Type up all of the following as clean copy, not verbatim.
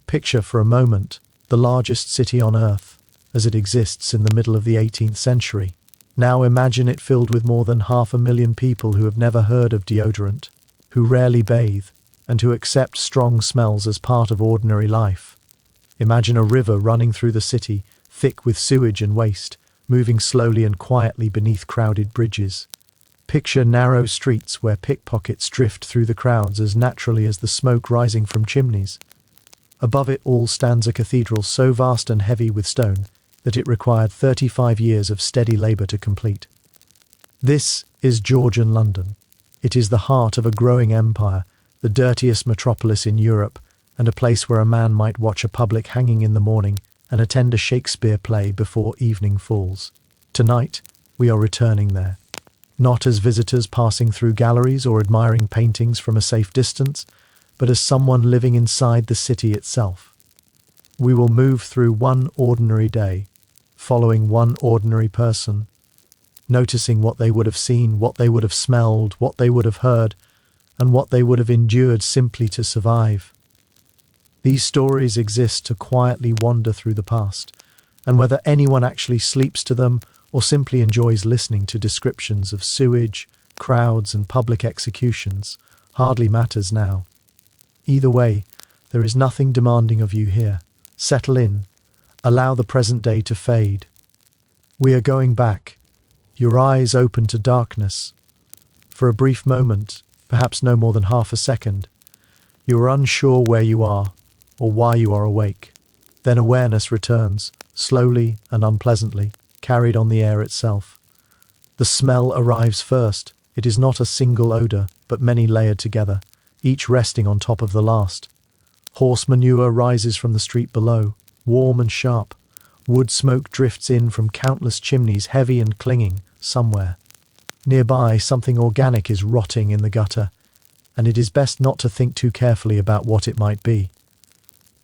Picture for a moment the largest city on Earth as it exists in the middle of the 18th century. Now imagine it filled with more than 500,000 people who have never heard of deodorant, who rarely bathe, and who accept strong smells as part of ordinary life. Imagine a river running through the city, thick with sewage and waste, moving slowly and quietly beneath crowded bridges. Picture narrow streets where pickpockets drift through the crowds as naturally as the smoke rising from chimneys. Above it all stands a cathedral so vast and heavy with stone that it required 35 years of steady labour to complete. This is Georgian London. It is the heart of a growing empire, the dirtiest metropolis in Europe, and a place where a man might watch a public hanging in the morning and attend a Shakespeare play before evening falls. Tonight, we are returning there. Not as visitors passing through galleries or admiring paintings from a safe distance, but as someone living inside the city itself. We will move through one ordinary day, following one ordinary person, noticing what they would have seen, what they would have smelled, what they would have heard, and what they would have endured simply to survive. These stories exist to quietly wander through the past, and whether anyone actually sleeps to them or simply enjoys listening to descriptions of sewage, crowds, and public executions hardly matters now. Either way, there is nothing demanding of you here. Settle in. Allow the present day to fade. We are going back. Your eyes open to darkness. For a brief moment, perhaps no more than half a second, you are unsure where you are or why you are awake. Then awareness returns, slowly and unpleasantly, carried on the air itself. The smell arrives first. It is not a single odour, but many layered together, each resting on top of the last. Horse manure rises from the street below, warm and sharp. Wood smoke drifts in from countless chimneys, heavy and clinging, somewhere. Nearby, something organic is rotting in the gutter, and it is best not to think too carefully about what it might be.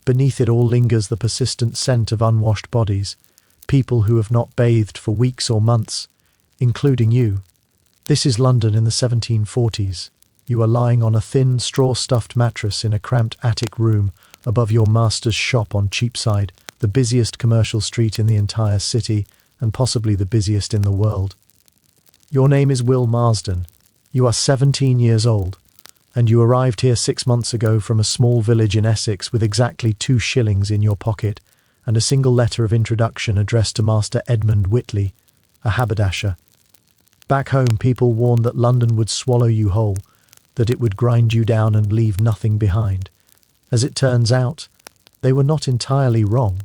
Beneath it all lingers the persistent scent of unwashed bodies, people who have not bathed for weeks or months, including you. This is London in the 1740s. You are lying on a thin, straw-stuffed mattress in a cramped attic room above your master's shop on Cheapside, the busiest commercial street in the entire city, and possibly the busiest in the world. Your name is Will Marsden. You are 17 years old, and you arrived here 6 months ago from a small village in Essex with exactly 2 shillings in your pocket and a single letter of introduction addressed to Master Edmund Whitley, a haberdasher. Back home, people warned that London would swallow you whole, that it would grind you down and leave nothing behind. As it turns out, they were not entirely wrong.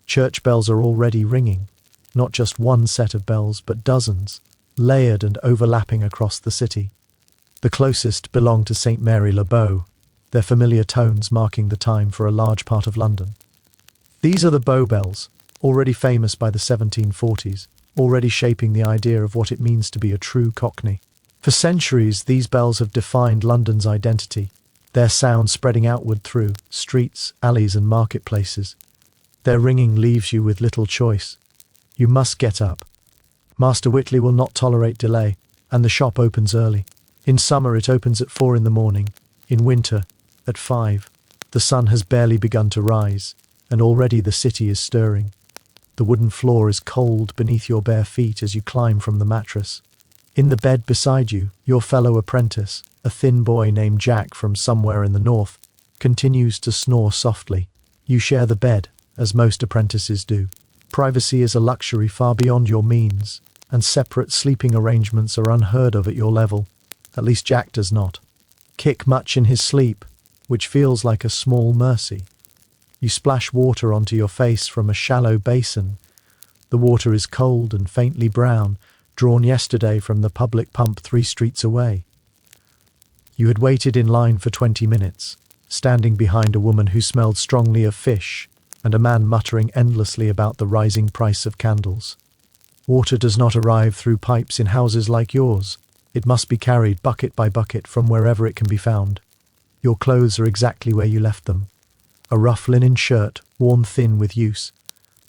Church bells are already ringing, not just one set of bells, but dozens, layered and overlapping across the city. The closest belong to St. Mary le Bow, their familiar tones marking the time for a large part of London. These are the Bow bells, already famous by the 1740s, already shaping the idea of what it means to be a true Cockney. For centuries, these bells have defined London's identity, their sound spreading outward through streets, alleys, and marketplaces. Their ringing leaves you with little choice. You must get up. Master Whitley will not tolerate delay, and the shop opens early. In summer, it opens at 4 in the morning. In winter, at 5. The sun has barely begun to rise, and already the city is stirring. The wooden floor is cold beneath your bare feet as you climb from the mattress. In the bed beside you, your fellow apprentice, a thin boy named Jack from somewhere in the north, continues to snore softly. You share the bed, as most apprentices do. Privacy is a luxury far beyond your means, and separate sleeping arrangements are unheard of at your level. At least Jack does not kick much in his sleep, which feels like a small mercy. You splash water onto your face from a shallow basin. The water is cold and faintly brown, drawn yesterday from the public pump 3 streets away. You had waited in line for 20 minutes, standing behind a woman who smelled strongly of fish, and a man muttering endlessly about the rising price of candles. Water does not arrive through pipes in houses like yours. It must be carried bucket by bucket from wherever it can be found. Your clothes are exactly where you left them. A rough linen shirt, worn thin with use,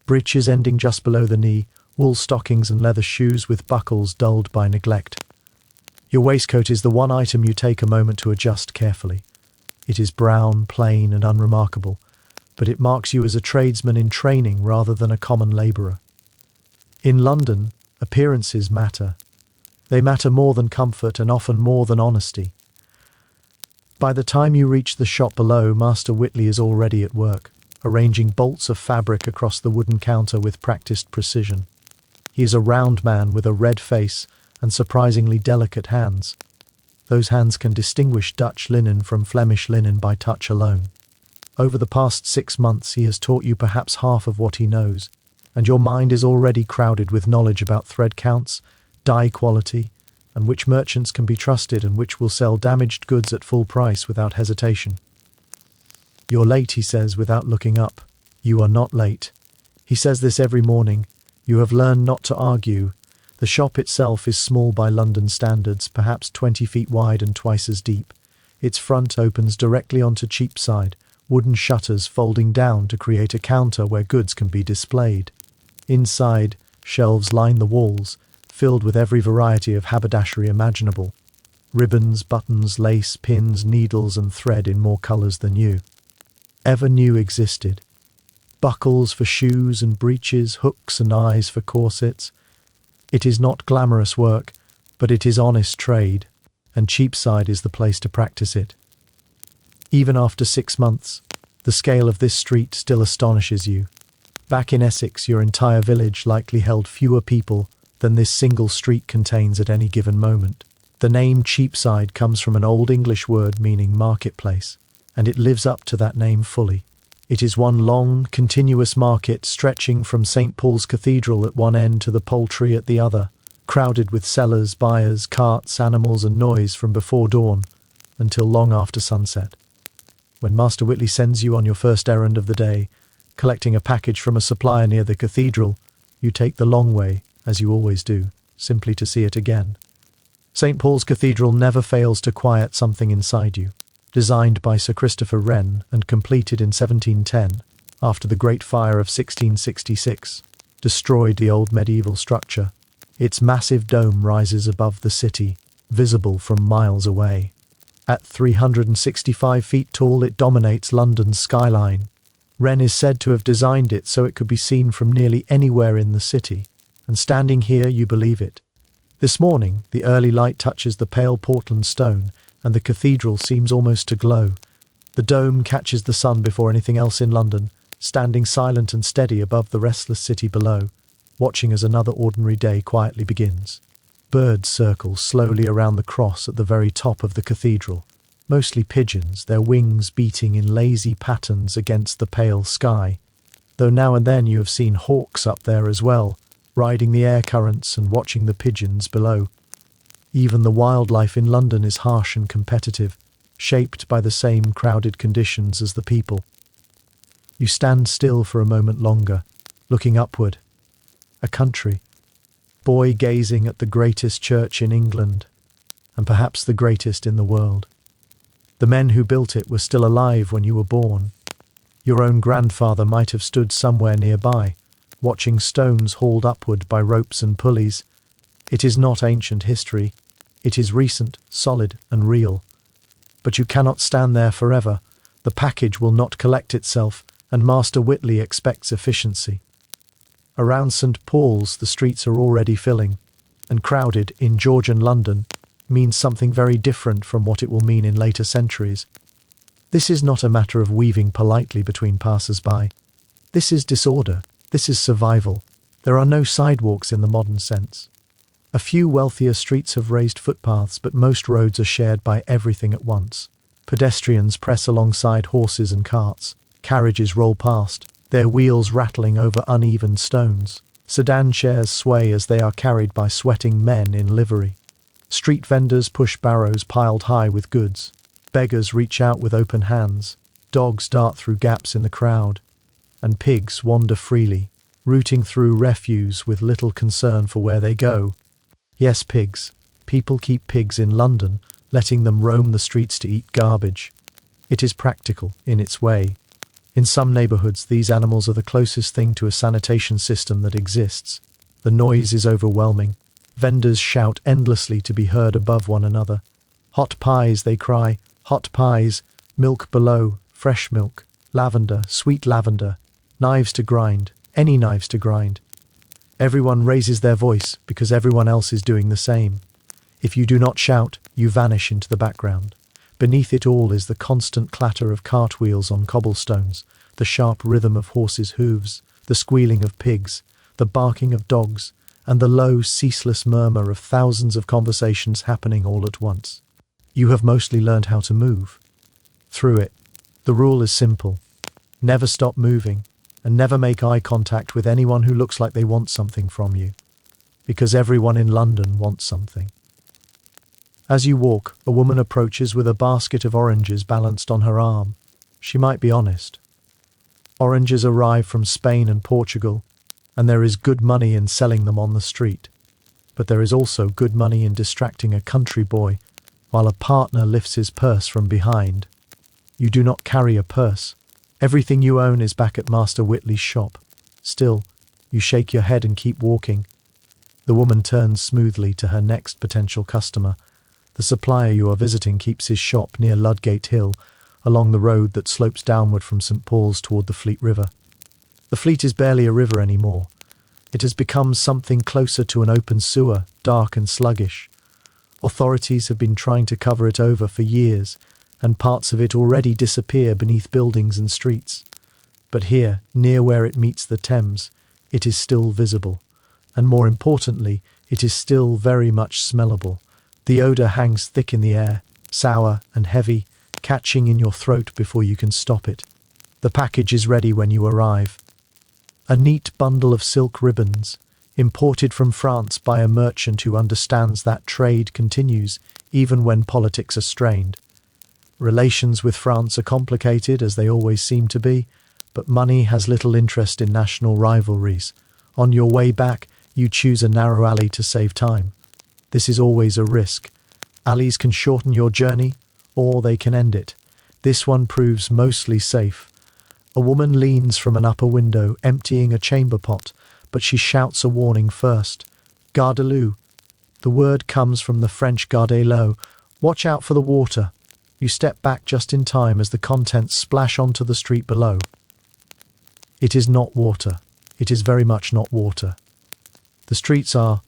breeches ending just below the knee, wool stockings and leather shoes with buckles dulled by neglect. Your waistcoat is the one item you take a moment to adjust carefully. It is brown, plain, and unremarkable, but it marks you as a tradesman in training rather than a common labourer. In London, appearances matter. They matter more than comfort and often more than honesty. By the time you reach the shop below, Master Whitley is already at work, arranging bolts of fabric across the wooden counter with practiced precision. He is a round man with a red face and surprisingly delicate hands. Those hands can distinguish Dutch linen from Flemish linen by touch alone. Over the past 6 months he has taught you perhaps half of what he knows, and your mind is already crowded with knowledge about thread counts, dye quality, and which merchants can be trusted and which will sell damaged goods at full price without hesitation. "You're late," he says without looking up. "You are not late." He says this every morning. You have learned not to argue. The shop itself is small by London standards, perhaps 20 feet wide and twice as deep. Its front opens directly onto Cheapside, wooden shutters folding down to create a counter where goods can be displayed. Inside, shelves line the walls, filled with every variety of haberdashery imaginable. Ribbons, buttons, lace, pins, needles and thread in more colours than you ever knew existed. Buckles for shoes and breeches, hooks and eyes for corsets. It is not glamorous work, but it is honest trade, and Cheapside is the place to practice it. Even after 6 months, the scale of this street still astonishes you. Back in Essex, your entire village likely held fewer people than this single street contains at any given moment. The name Cheapside comes from an Old English word meaning marketplace, and it lives up to that name fully. It is one long, continuous market stretching from St. Paul's Cathedral at one end to the Poultry at the other, crowded with sellers, buyers, carts, animals and noise from before dawn until long after sunset. When Master Whitley sends you on your first errand of the day, collecting a package from a supplier near the cathedral, you take the long way, as you always do, simply to see it again. St. Paul's Cathedral never fails to quiet something inside you. Designed by Sir Christopher Wren and completed in 1710, after the Great Fire of 1666 destroyed the old medieval structure, its massive dome rises above the city, visible from miles away. At 365 feet tall, it dominates London's skyline. Wren is said to have designed it so it could be seen from nearly anywhere in the city, and standing here you believe it. This morning, the early light touches the pale Portland stone, and the cathedral seems almost to glow. The dome catches the sun before anything else in London, standing silent and steady above the restless city below, watching as another ordinary day quietly begins. Birds circle slowly around the cross at the very top of the cathedral, mostly pigeons, their wings beating in lazy patterns against the pale sky, though now and then you have seen hawks up there as well, riding the air currents and watching the pigeons below. Even the wildlife in London is harsh and competitive, shaped by the same crowded conditions as the people. You stand still for a moment longer, looking upward. A country. Boy gazing at the greatest church in England, and perhaps the greatest in the world. The men who built it were still alive when you were born. Your own grandfather might have stood somewhere nearby, watching stones hauled upward by ropes and pulleys. It is not ancient history. It is recent, solid, and real. But you cannot stand there forever. The package will not collect itself, and Master Whitley expects efficiency. Around St. Paul's, the streets are already filling, and crowded in Georgian London means something very different from what it will mean in later centuries. This is not a matter of weaving politely between passers-by. This is disorder. This is survival. There are no sidewalks in the modern sense. A few wealthier streets have raised footpaths, but most roads are shared by everything at once. Pedestrians press alongside horses and carts. Carriages roll past, their wheels rattling over uneven stones. Sedan chairs sway as they are carried by sweating men in livery. Street vendors push barrows piled high with goods. Beggars reach out with open hands. Dogs dart through gaps in the crowd. And pigs wander freely, rooting through refuse with little concern for where they go. Yes, pigs. People keep pigs in London, letting them roam the streets to eat garbage. It is practical, in its way. In some neighbourhoods, these animals are the closest thing to a sanitation system that exists. The noise is overwhelming. Vendors shout endlessly to be heard above one another. Hot pies, they cry. Hot pies. Milk below. Fresh milk. lavender, sweet lavender, knives to grind, any knives to grind. Everyone raises their voice because everyone else is doing the same. If you do not shout, you vanish into the background. Beneath it all is the constant clatter of cartwheels on cobblestones, the sharp rhythm of horses' hooves, the squealing of pigs, the barking of dogs, and the low, ceaseless murmur of thousands of conversations happening all at once. You have mostly learned how to move through it. The rule is simple. Never stop moving, and never make eye contact with anyone who looks like they want something from you. Because everyone in London wants something. As you walk, a woman approaches with a basket of oranges balanced on her arm. She might be honest. Oranges arrive from Spain and Portugal, and there is good money in selling them on the street. But there is also good money in distracting a country boy while a partner lifts his purse from behind. You do not carry a purse. Everything you own is back at Master Whitley's shop. Still, you shake your head and keep walking. The woman turns smoothly to her next potential customer. The supplier you are visiting keeps his shop near Ludgate Hill, along the road that slopes downward from St. Paul's toward the Fleet River. The Fleet is barely a river anymore. It has become something closer to an open sewer, dark and sluggish. Authorities have been trying to cover it over for years, and parts of it already disappear beneath buildings and streets. But here, near where it meets the Thames, it is still visible. And more importantly, it is still very much smellable. The odour hangs thick in the air, sour and heavy, catching in your throat before you can stop it. The package is ready when you arrive. A neat bundle of silk ribbons, imported from France by a merchant who understands that trade continues even when politics are strained. Relations with France are complicated, as they always seem to be, but money has little interest in national rivalries. On your way back, you choose a narrow alley to save time. This is always a risk. Alleys can shorten your journey, or they can end it. This one proves mostly safe. A woman leans from an upper window, emptying a chamber pot, but she shouts a warning first. Garde-l'eau. The word comes from the French garde-l'eau. Watch out for the water. You step back just in time as the contents splash onto the street below. It is not water. It is very much not water. The streets are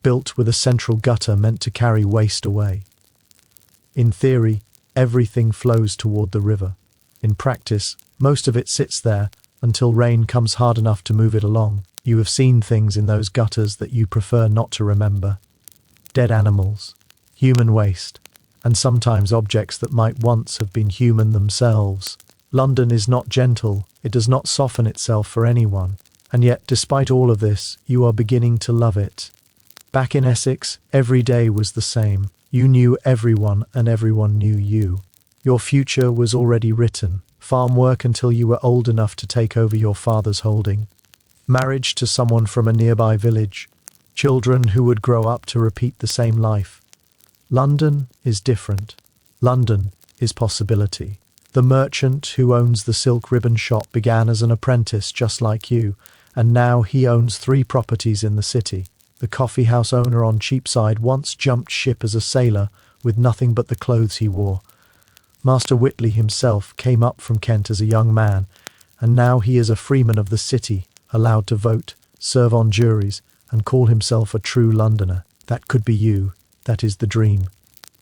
built with a central gutter meant to carry waste away. In theory, everything flows toward the river. In practice, most of it sits there until rain comes hard enough to move it along. You have seen things in those gutters that you prefer not to remember. Dead animals, human waste, and sometimes objects that might once have been human themselves. London is not gentle. It does not soften itself for anyone. And yet, despite all of this, you are beginning to love it. Back in Essex, every day was the same. You knew everyone and everyone knew you. Your future was already written. Farm work until you were old enough to take over your father's holding. Marriage to someone from a nearby village. Children who would grow up to repeat the same life. London is different. London is possibility. The merchant who owns the silk ribbon shop began as an apprentice just like you, and now he owns 3 properties in the city. The coffee house owner on Cheapside once jumped ship as a sailor with nothing but the clothes he wore. Master Whitley himself came up from Kent as a young man, and now he is a freeman of the city, allowed to vote, serve on juries, and call himself a true Londoner. That could be you. That is the dream.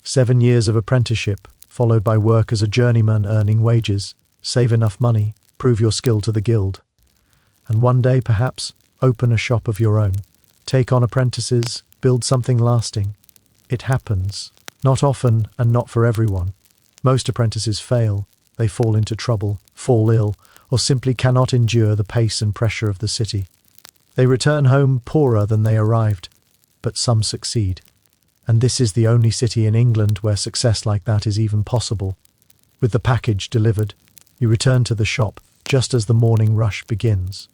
7 years of apprenticeship, followed by work as a journeyman earning wages, save enough money, prove your skill to the guild. And one day, perhaps, open a shop of your own. Take on apprentices, build something lasting. It happens. Not often and not for everyone. Most apprentices fail. They fall into trouble, fall ill, or simply cannot endure the pace and pressure of the city. They return home poorer than they arrived, but some succeed. And this is the only city in England where success like that is even possible. With the package delivered, you return to the shop just as the morning rush begins.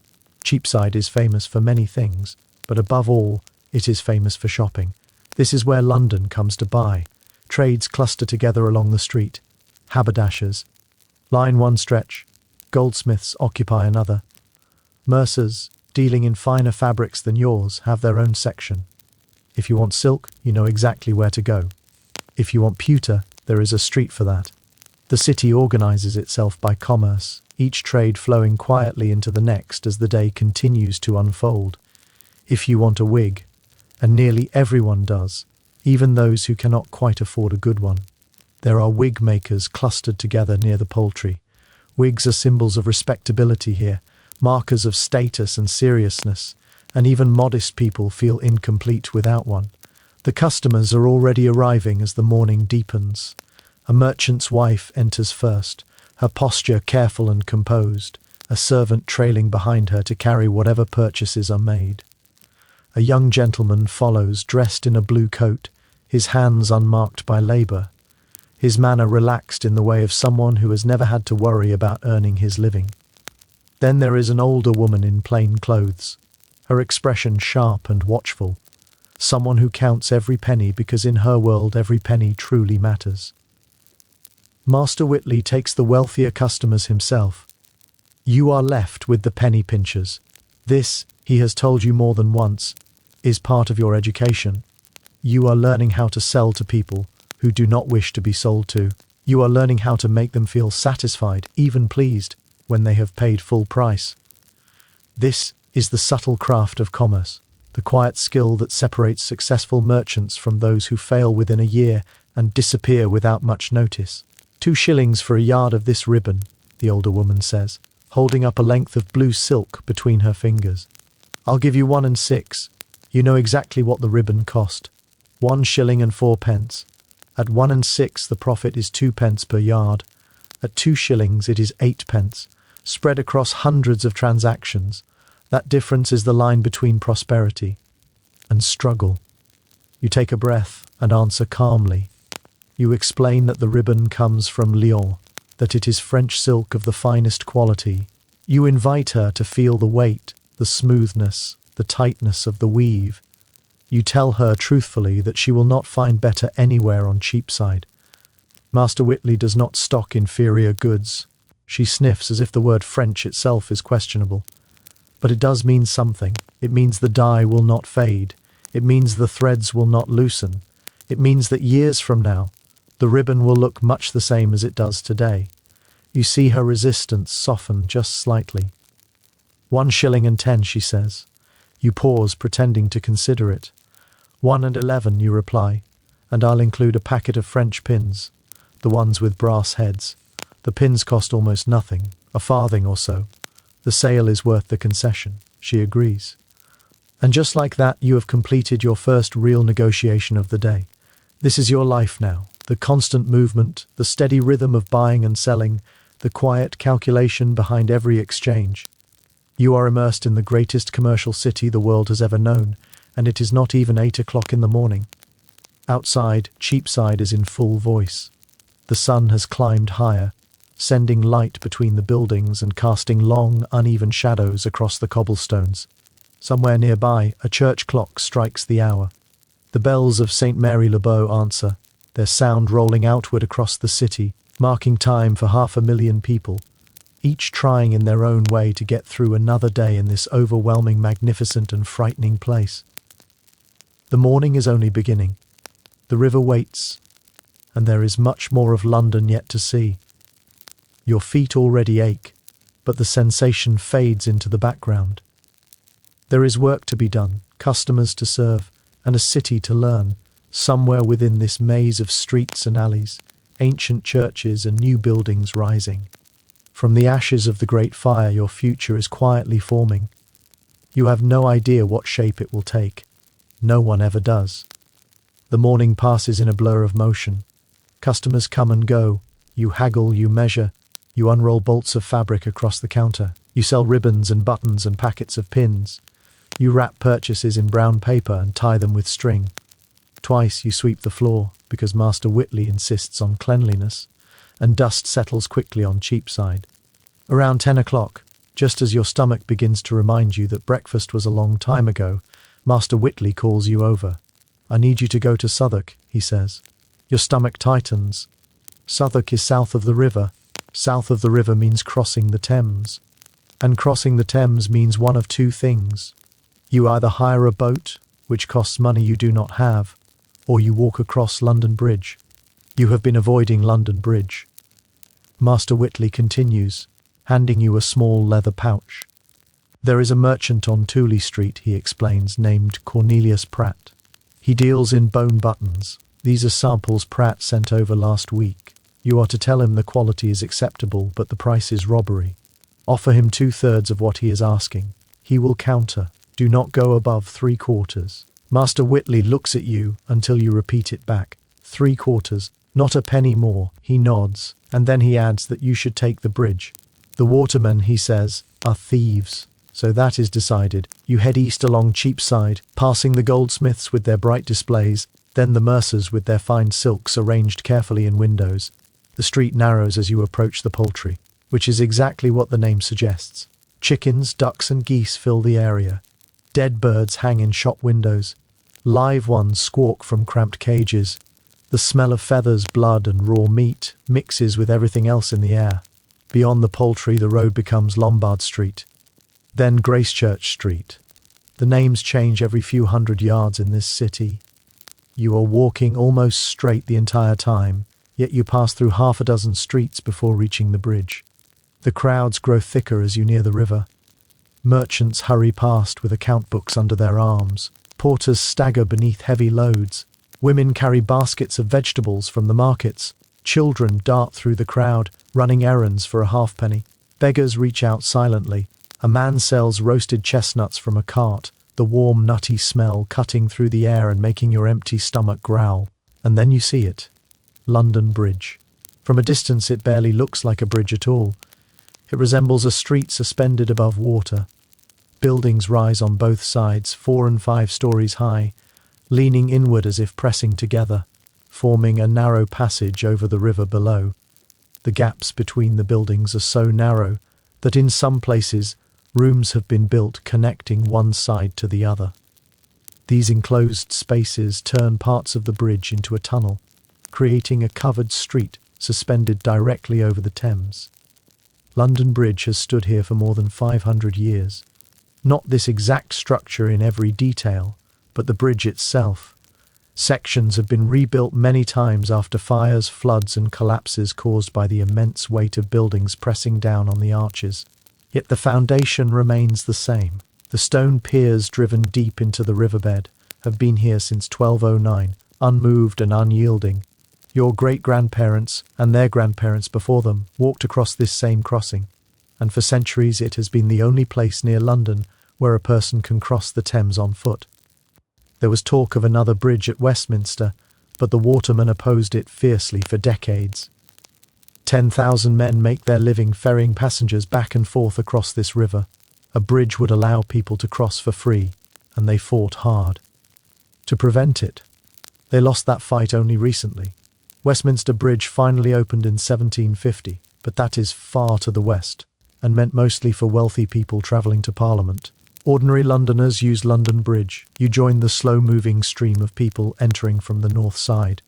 Cheapside is famous for many things, but above all, it is famous for shopping. This is where London comes to buy. Trades cluster together along the street. Haberdashers line one stretch, goldsmiths occupy another. Mercers, dealing in finer fabrics than yours, have their own section. If you want silk, you know exactly where to go. If you want pewter, there is a street for that. The city organizes itself by commerce, each trade flowing quietly into the next as the day continues to unfold. If you want a wig, and nearly everyone does, even those who cannot quite afford a good one, there are wig makers clustered together near the poultry. Wigs are symbols of respectability here, markers of status and seriousness, and even modest people feel incomplete without one. The customers are already arriving as the morning deepens. A merchant's wife enters first, her posture careful and composed, a servant trailing behind her to carry whatever purchases are made. A young gentleman follows, dressed in a blue coat, his hands unmarked by labour, his manner relaxed in the way of someone who has never had to worry about earning his living. Then there is an older woman in plain clothes, her expression sharp and watchful, someone who counts every penny because in her world every penny truly matters. Master Whitley takes the wealthier customers himself. You are left with the penny pinchers. This, he has told you more than once, is part of your education. You are learning how to sell to people who do not wish to be sold to. You are learning how to make them feel satisfied, even pleased, when they have paid full price. This is the subtle craft of commerce, the quiet skill that separates successful merchants from those who fail within a year and disappear without much notice. 2 shillings for a yard of this ribbon, the older woman says, holding up a length of blue silk between her fingers. I'll give you 1 and 6. You know exactly what the ribbon cost. 1 shilling and 4 pence. At 1 and 6 the profit is 2 pence per yard. At 2 shillings it is 8 pence, spread across hundreds of transactions. That difference is the line between prosperity and struggle. You take a breath and answer calmly. You explain that the ribbon comes from Lyon, that it is French silk of the finest quality. You invite her to feel the weight, the smoothness, the tightness of the weave. You tell her truthfully that she will not find better anywhere on Cheapside. Master Whitley does not stock inferior goods. She sniffs as if the word French itself is questionable. But it does mean something. It means the dye will not fade. It means the threads will not loosen. It means that years from now, the ribbon will look much the same as it does today. You see her resistance soften just slightly. 1 shilling and 10, she says. You pause, pretending to consider it. 1 and 11, you reply, and I'll include a packet of French pins, the ones with brass heads. The pins cost almost nothing, a farthing or so. The sale is worth the concession, she agrees. And just like that, you have completed your first real negotiation of the day. This is your life now, the constant movement, the steady rhythm of buying and selling, the quiet calculation behind every exchange. You are immersed in the greatest commercial city the world has ever known, and it is not even 8 o'clock in the morning. Outside, Cheapside is in full voice. The sun has climbed higher, sending light between the buildings and casting long, uneven shadows across the cobblestones. Somewhere nearby, a church clock strikes the hour. The bells of St. Mary le Bow answer, their sound rolling outward across the city, marking time for 500,000 people, each trying in their own way to get through another day in this overwhelming, magnificent and frightening place. The morning is only beginning. The river waits, and there is much more of London yet to see. Your feet already ache, but the sensation fades into the background. There is work to be done, customers to serve, and a city to learn, somewhere within this maze of streets and alleys, ancient churches and new buildings rising. From the ashes of the Great Fire, your future is quietly forming. You have no idea what shape it will take. No one ever does. The morning passes in a blur of motion. Customers come and go. You haggle, you measure. You unroll bolts of fabric across the counter. You sell ribbons and buttons and packets of pins. You wrap purchases in brown paper and tie them with string. Twice you sweep the floor, because Master Whitley insists on cleanliness, and dust settles quickly on Cheapside. Around 10 o'clock, just as your stomach begins to remind you that breakfast was a long time ago, Master Whitley calls you over. I need you to go to Southwark, he says. Your stomach tightens. Southwark is south of the river. South of the river means crossing the Thames. And crossing the Thames means one of two things. You either hire a boat, which costs money you do not have, or you walk across London Bridge. You have been avoiding London Bridge. Master Whitley continues. handing you a small leather pouch. There is a merchant on Tooley Street, he explains, named Cornelius Pratt. He deals in bone buttons. These are samples Pratt sent over last week. You are to tell him the quality is acceptable, but the price is robbery. Offer him 2/3 of what he is asking. He will counter. Do not go above 3/4. Master Whitley looks at you until you repeat it back. 3/4, not a penny more. He nods, and then he adds that you should take the bridge. The watermen, he says, are thieves. So that is decided. You head east along Cheapside, passing the goldsmiths with their bright displays, then the mercers with their fine silks arranged carefully in windows. The street narrows as you approach the poultry, which is exactly what the name suggests. Chickens, ducks and geese fill the area. Dead birds hang in shop windows. Live ones squawk from cramped cages. The smell of feathers, blood and raw meat mixes with everything else in the air. Beyond the poultry, the road becomes Lombard Street, then Gracechurch Street. The names change every few hundred yards in this city. You are walking almost straight the entire time, yet you pass through half a dozen streets before reaching the bridge. The crowds grow thicker as you near the river. Merchants hurry past with account books under their arms. Porters stagger beneath heavy loads. Women carry baskets of vegetables from the markets. Children dart through the crowd, running errands for a halfpenny. Beggars reach out silently. A man sells roasted chestnuts from a cart, the warm, nutty smell cutting through the air and making your empty stomach growl. And then you see it. London Bridge. From a distance it barely looks like a bridge at all. It resembles a street suspended above water. Buildings rise on both sides, 4 and 5 stories high, leaning inward as if pressing together, forming a narrow passage over the river below. The gaps between the buildings are so narrow that in some places rooms have been built connecting one side to the other. These enclosed spaces turn parts of the bridge into a tunnel, creating a covered street suspended directly over the Thames. London Bridge has stood here for more than 500 years. Not this exact structure in every detail, but the bridge itself. Sections have been rebuilt many times after fires, floods and collapses caused by the immense weight of buildings pressing down on the arches. Yet the foundation remains the same. The stone piers driven deep into the riverbed have been here since 1209, unmoved and unyielding. Your great-grandparents and their grandparents before them walked across this same crossing, and for centuries it has been the only place near London where a person can cross the Thames on foot. There was talk of another bridge at Westminster, but the watermen opposed it fiercely for decades. 10,000 men make their living ferrying passengers back and forth across this river. A bridge would allow people to cross for free, and they fought hard to prevent it. They lost that fight only recently. Westminster Bridge finally opened in 1750, but that is far to the west, and meant mostly for wealthy people travelling to Parliament. Ordinary Londoners use London Bridge. You join the slow-moving stream of people entering from the north side.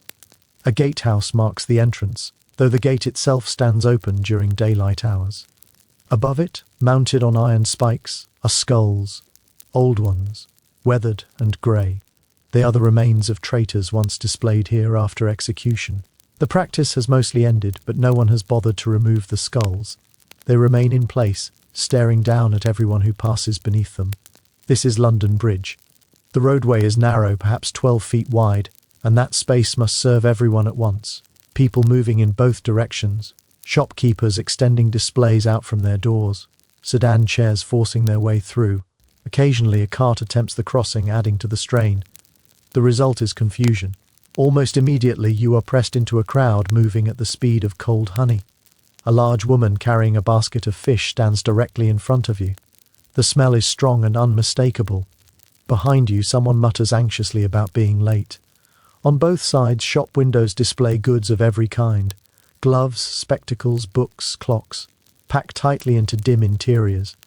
A gatehouse marks the entrance, though the gate itself stands open during daylight hours. Above it, mounted on iron spikes, are skulls, old ones, weathered and grey. They are the remains of traitors once displayed here after execution. The practice has mostly ended, but no one has bothered to remove the skulls. They remain in place, staring down at everyone who passes beneath them. This is London Bridge. The roadway is narrow, perhaps 12 feet wide, and that space must serve everyone at once. People moving in both directions, shopkeepers extending displays out from their doors, sedan chairs forcing their way through. Occasionally a cart attempts the crossing, adding to the strain. The result is confusion. Almost immediately you are pressed into a crowd moving at the speed of cold honey. A large woman carrying a basket of fish stands directly in front of you. The smell is strong and unmistakable. Behind you, someone mutters anxiously about being late. On both sides, shop windows display goods of every kind. Gloves, spectacles, books, clocks, packed tightly into dim interiors.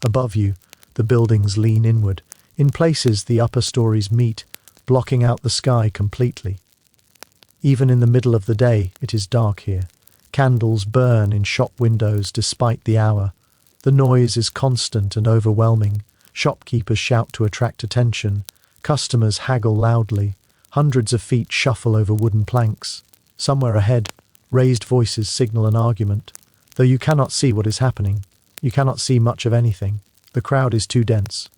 Above you, the buildings lean inward. In places, the upper stories meet, blocking out the sky completely. Even in the middle of the day, it is dark here. Candles burn in shop windows despite the hour. The noise is constant and overwhelming. Shopkeepers shout to attract attention. Customers haggle loudly. Hundreds of feet shuffle over wooden planks. Somewhere ahead, raised voices signal an argument. Though you cannot see what is happening, you cannot see much of anything. The crowd is too dense.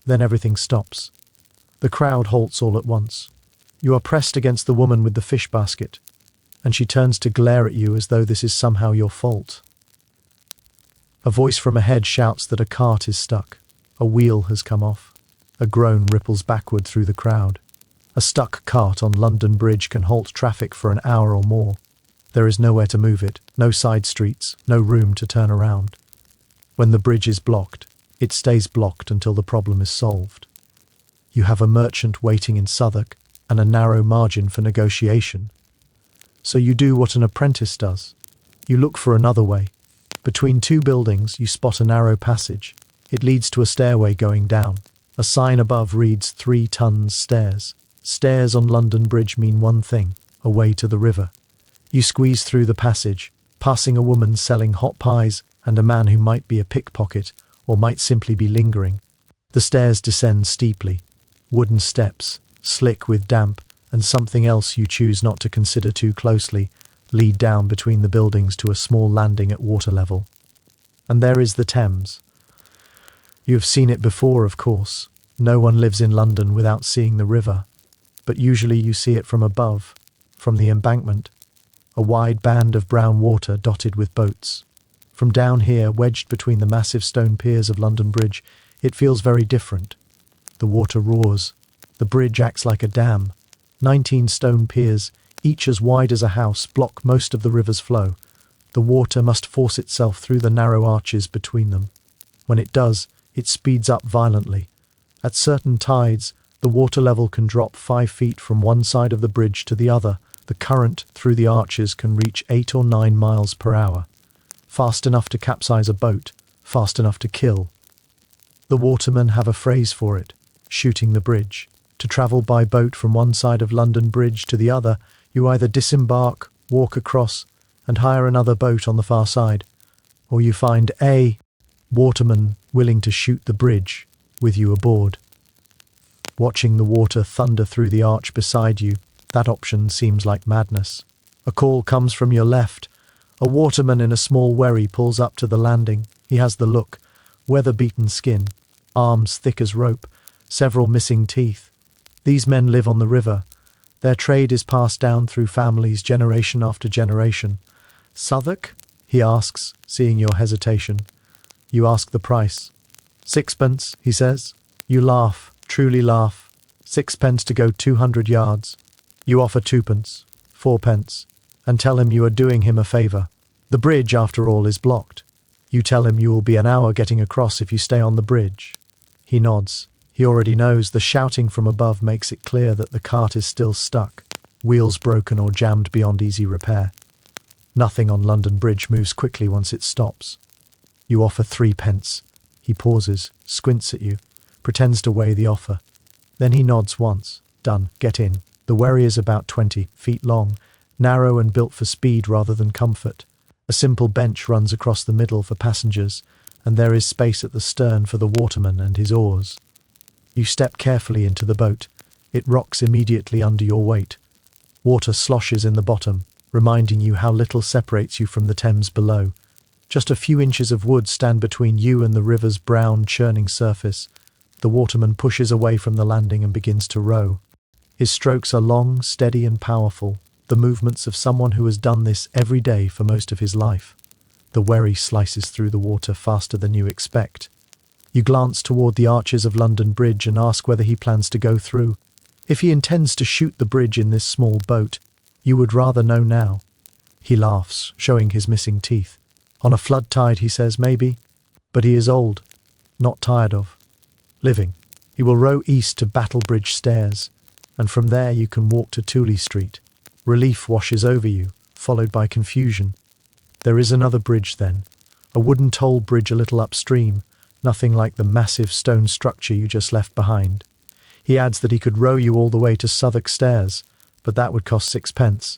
Then everything stops. The crowd halts all at once. You are pressed against the woman with the fish basket, and she turns to glare at you as though this is somehow your fault. A voice from ahead shouts that a cart is stuck. A wheel has come off. A groan ripples backward through the crowd. A stuck cart on London Bridge can halt traffic for an hour or more. There is nowhere to move it, no side streets, no room to turn around. When the bridge is blocked, it stays blocked until the problem is solved. You have a merchant waiting in Southwark and a narrow margin for negotiation. So you do what an apprentice does. You look for another way. Between two buildings, you spot a narrow passage. It leads to a stairway going down. A sign above reads 3 tons stairs. Stairs on London Bridge mean one thing: a way to the river. You squeeze through the passage, passing a woman selling hot pies and a man who might be a pickpocket or might simply be lingering. The stairs descend steeply. Wooden steps, slick with damp, and something else you choose not to consider too closely, lead down between the buildings to a small landing at water level. And there is the Thames. You have seen it before, of course. No one lives in London without seeing the river. But usually you see it from above, from the embankment, a wide band of brown water dotted with boats. From down here, wedged between the massive stone piers of London Bridge, it feels very different. The water roars. The bridge acts like a dam. 19 stone piers, each as wide as a house, block most of the river's flow. The water must force itself through the narrow arches between them. When it does, it speeds up violently. At certain tides, the water level can drop 5 feet from one side of the bridge to the other. The current through the arches can reach 8 or 9 miles per hour. Fast enough to capsize a boat, fast enough to kill. The watermen have a phrase for it: shooting the bridge. To travel by boat from one side of London Bridge to the other, you either disembark, walk across, and hire another boat on the far side, or you find a waterman willing to shoot the bridge with you aboard. Watching the water thunder through the arch beside you, that option seems like madness. A call comes from your left. A waterman in a small wherry pulls up to the landing. He has the look: weather-beaten skin, arms thick as rope, several missing teeth. These men live on the river. Their trade is passed down through families generation after generation. "Southwark?" he asks, seeing your hesitation. You ask the price. "6pence," he says. You laugh, truly laugh. 6pence to go 200 yards. You offer 2pence, 4pence, and tell him you are doing him a favour. The bridge, after all, is blocked. You tell him you will be an hour getting across if you stay on the bridge. He nods. He already knows. The shouting from above makes it clear that the cart is still stuck, wheels broken or jammed beyond easy repair. Nothing on London Bridge moves quickly once it stops. You offer 3pence. He pauses, squints at you, pretends to weigh the offer. Then he nods once. Done. Get in. The wherry is about 20 feet long, narrow and built for speed rather than comfort. A simple bench runs across the middle for passengers, and there is space at the stern for the waterman and his oars. You step carefully into the boat. It rocks immediately under your weight. Water sloshes in the bottom, reminding you how little separates you from the Thames below. Just a few inches of wood stand between you and the river's brown, churning surface. The waterman pushes away from the landing and begins to row. His strokes are long, steady and powerful, the movements of someone who has done this every day for most of his life. The wherry slices through the water faster than you expect. You glance toward the arches of London Bridge and ask whether he plans to go through. If he intends to shoot the bridge in this small boat, you would rather know now. He laughs, showing his missing teeth. On a flood tide, he says, maybe. But he is old, not tired of living. He will row east to Battlebridge Stairs, and from there you can walk to Tooley Street. Relief washes over you, followed by confusion. There is another bridge then, a wooden toll bridge a little upstream, nothing like the massive stone structure you just left behind. He adds that he could row you all the way to Southwark Stairs, but that would cost 6pence.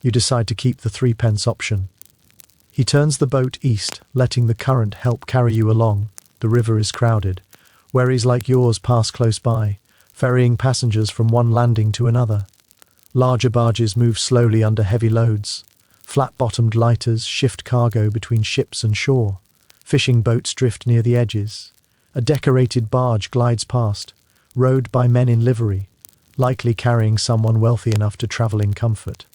You decide to keep the 3pence option. He turns the boat east, letting the current help carry you along. The river is crowded. Wherries like yours pass close by, ferrying passengers from one landing to another. Larger barges move slowly under heavy loads. Flat-bottomed lighters shift cargo between ships and shore. Fishing boats drift near the edges. A decorated barge glides past, rowed by men in livery, likely carrying someone wealthy enough to travel in comfort.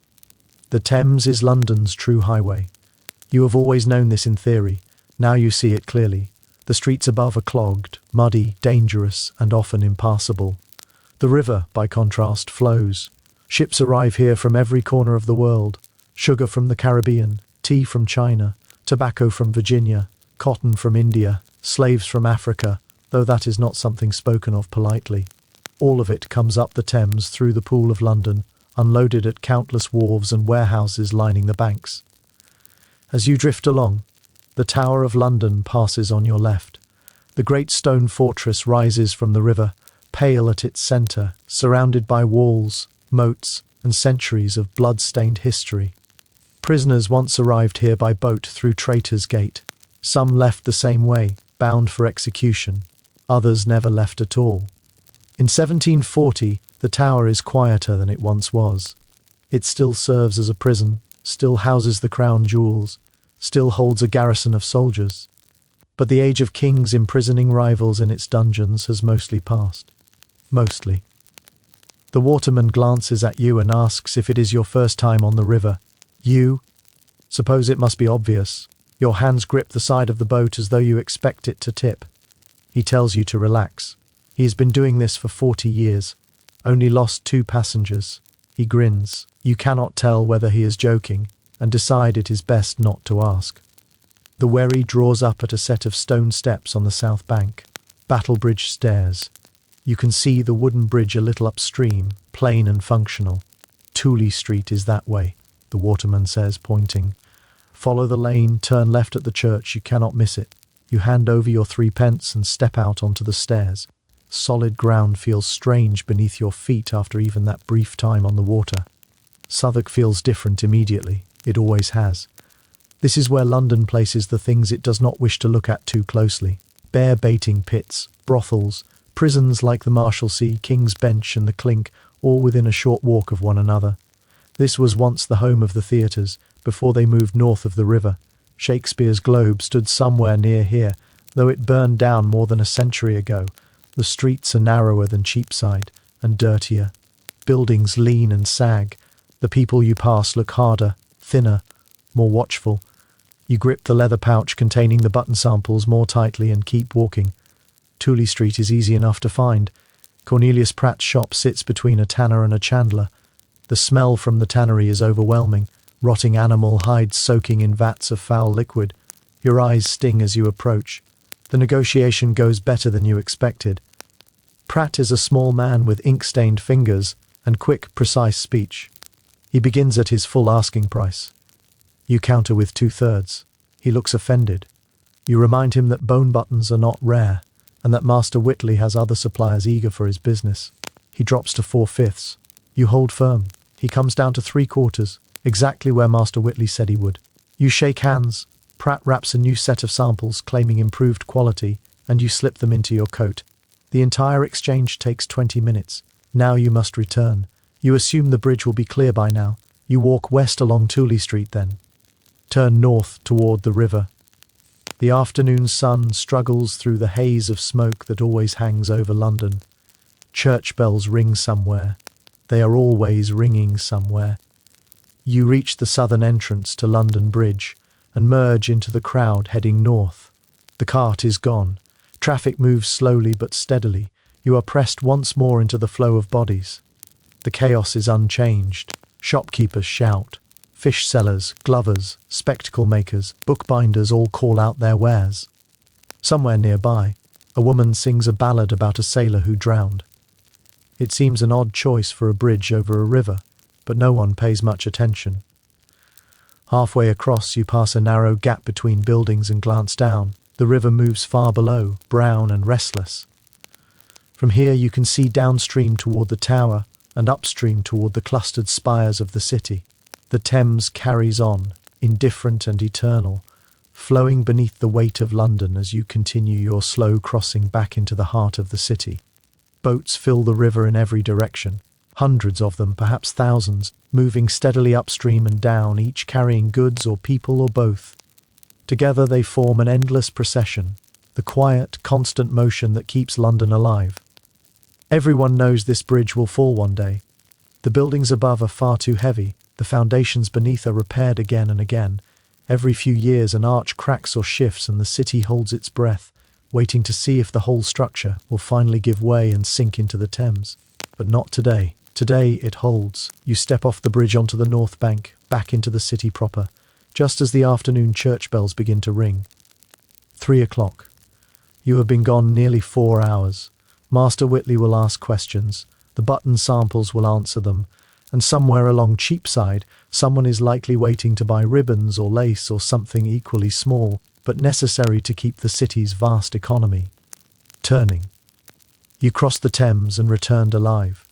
The Thames is London's true highway. You have always known this in theory. Now you see it clearly. The streets above are clogged, muddy, dangerous, and often impassable. The river, by contrast, flows. Ships arrive here from every corner of the world. Sugar from the Caribbean, tea from China, tobacco from Virginia, cotton from India, slaves from Africa, though that is not something spoken of politely. All of it comes up the Thames through the Pool of London, unloaded at countless wharves and warehouses lining the banks. As you drift along, the Tower of London passes on your left. The great stone fortress rises from the river, pale at its centre, surrounded by walls, moats, and centuries of blood-stained history. Prisoners once arrived here by boat through Traitor's Gate. Some left the same way, bound for execution. Others never left at all. In 1740, the tower is quieter than it once was. It still serves as a prison, still houses the crown jewels, still holds a garrison of soldiers. But the age of kings imprisoning rivals in its dungeons has mostly passed. Mostly. The waterman glances at you and asks if it is your first time on the river. You? Suppose it must be obvious. Your hands grip the side of the boat as though you expect it to tip. He tells you to relax. He has been doing this for 40 years. Only lost 2 passengers. He grins. You cannot tell whether he is joking, and decide it is best not to ask. The wherry draws up at a set of stone steps on the south bank. Battlebridge stairs. You can see the wooden bridge a little upstream, plain and functional. Tooley Street is that way, the waterman says, pointing. Follow the lane, turn left at the church, you cannot miss it. You hand over your 3 pence and step out onto the stairs. Solid ground feels strange beneath your feet after even that brief time on the water. Southwark feels different immediately. It always has. This is where London places the things it does not wish to look at too closely. Bear baiting pits, brothels, prisons like the Marshalsea, King's Bench and the Clink, all within a short walk of one another. This was once the home of the theatres, before they moved north of the river. Shakespeare's Globe stood somewhere near here, though it burned down more than a century ago. The streets are narrower than Cheapside, and dirtier. Buildings lean and sag. The people you pass look harder, thinner, more watchful. You grip the leather pouch containing the button samples more tightly and keep walking. Tooley Street is easy enough to find. Cornelius Pratt's shop sits between a tanner and a chandler. The smell from the tannery is overwhelming, rotting animal hides soaking in vats of foul liquid. Your eyes sting as you approach. The negotiation goes better than you expected. Pratt is a small man with ink-stained fingers and quick, precise speech. He begins at his full asking price. You counter with 2/3. He looks offended. You remind him that bone buttons are not rare, and that Master Whitley has other suppliers eager for his business. He drops to 4/5. You hold firm. He comes down to 3/4, exactly where Master Whitley said he would. You shake hands. Pratt wraps a new set of samples claiming improved quality, and you slip them into your coat. The entire exchange takes 20 minutes. Now you must return. You assume the bridge will be clear by now. You walk west along Tooley Street then. Turn north toward the river. The afternoon sun struggles through the haze of smoke that always hangs over London. Church bells ring somewhere. They are always ringing somewhere. You reach the southern entrance to London Bridge and merge into the crowd heading north. The cart is gone. Traffic moves slowly but steadily. You are pressed once more into the flow of bodies. The chaos is unchanged. Shopkeepers shout. Fish sellers, glovers, spectacle makers, bookbinders all call out their wares. Somewhere nearby, a woman sings a ballad about a sailor who drowned. It seems an odd choice for a bridge over a river, but no one pays much attention. Halfway across, you pass a narrow gap between buildings and glance down. The river moves far below, brown and restless. From here you can see downstream toward the tower and upstream toward the clustered spires of the city. The Thames carries on, indifferent and eternal, flowing beneath the weight of London as you continue your slow crossing back into the heart of the city. Boats fill the river in every direction, hundreds of them, perhaps thousands, moving steadily upstream and down, each carrying goods or people or both. Together they form an endless procession, the quiet, constant motion that keeps London alive. Everyone knows this bridge will fall one day. The buildings above are far too heavy, the foundations beneath are repaired again and again. Every few years an arch cracks or shifts and the city holds its breath, waiting to see if the whole structure will finally give way and sink into the Thames. But not today. Today it holds. You step off the bridge onto the north bank, back into the city proper, just as the afternoon church bells begin to ring. 3 o'clock. You have been gone nearly 4 hours. Master Whitley will ask questions, the button samples will answer them, and somewhere along Cheapside, someone is likely waiting to buy ribbons or lace or something equally small, but necessary to keep the city's vast economy turning. You crossed the Thames and returned alive.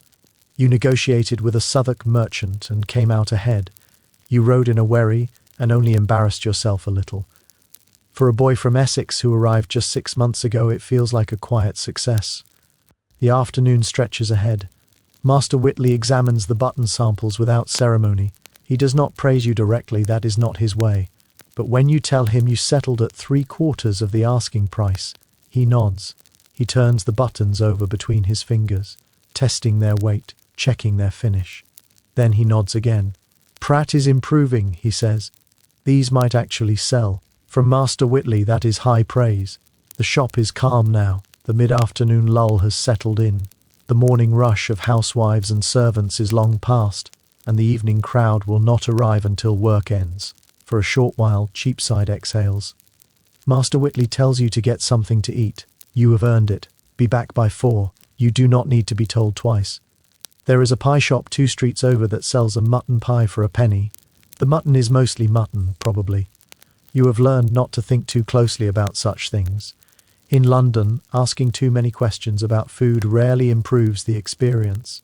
You negotiated with a Southwark merchant and came out ahead. You rode in a wherry and only embarrassed yourself a little. For a boy from Essex who arrived just 6 months ago, it feels like a quiet success. The afternoon stretches ahead. Master Whitley examines the button samples without ceremony. He does not praise you directly, that is not his way. But when you tell him you settled at 3/4 of the asking price, he nods. He turns the buttons over between his fingers, testing their weight, checking their finish. Then he nods again. Pratt is improving, he says. These might actually sell. From Master Whitley, that is high praise. The shop is calm now. The mid-afternoon lull has settled in. The morning rush of housewives and servants is long past, and the evening crowd will not arrive until work ends. For a short while, Cheapside exhales. Master Whitley tells you to get something to eat. You have earned it. Be back by 4. You do not need to be told twice. There is a pie shop 2 streets over that sells a mutton pie for a penny. The mutton is mostly mutton, probably. You have learned not to think too closely about such things. In London, asking too many questions about food rarely improves the experience.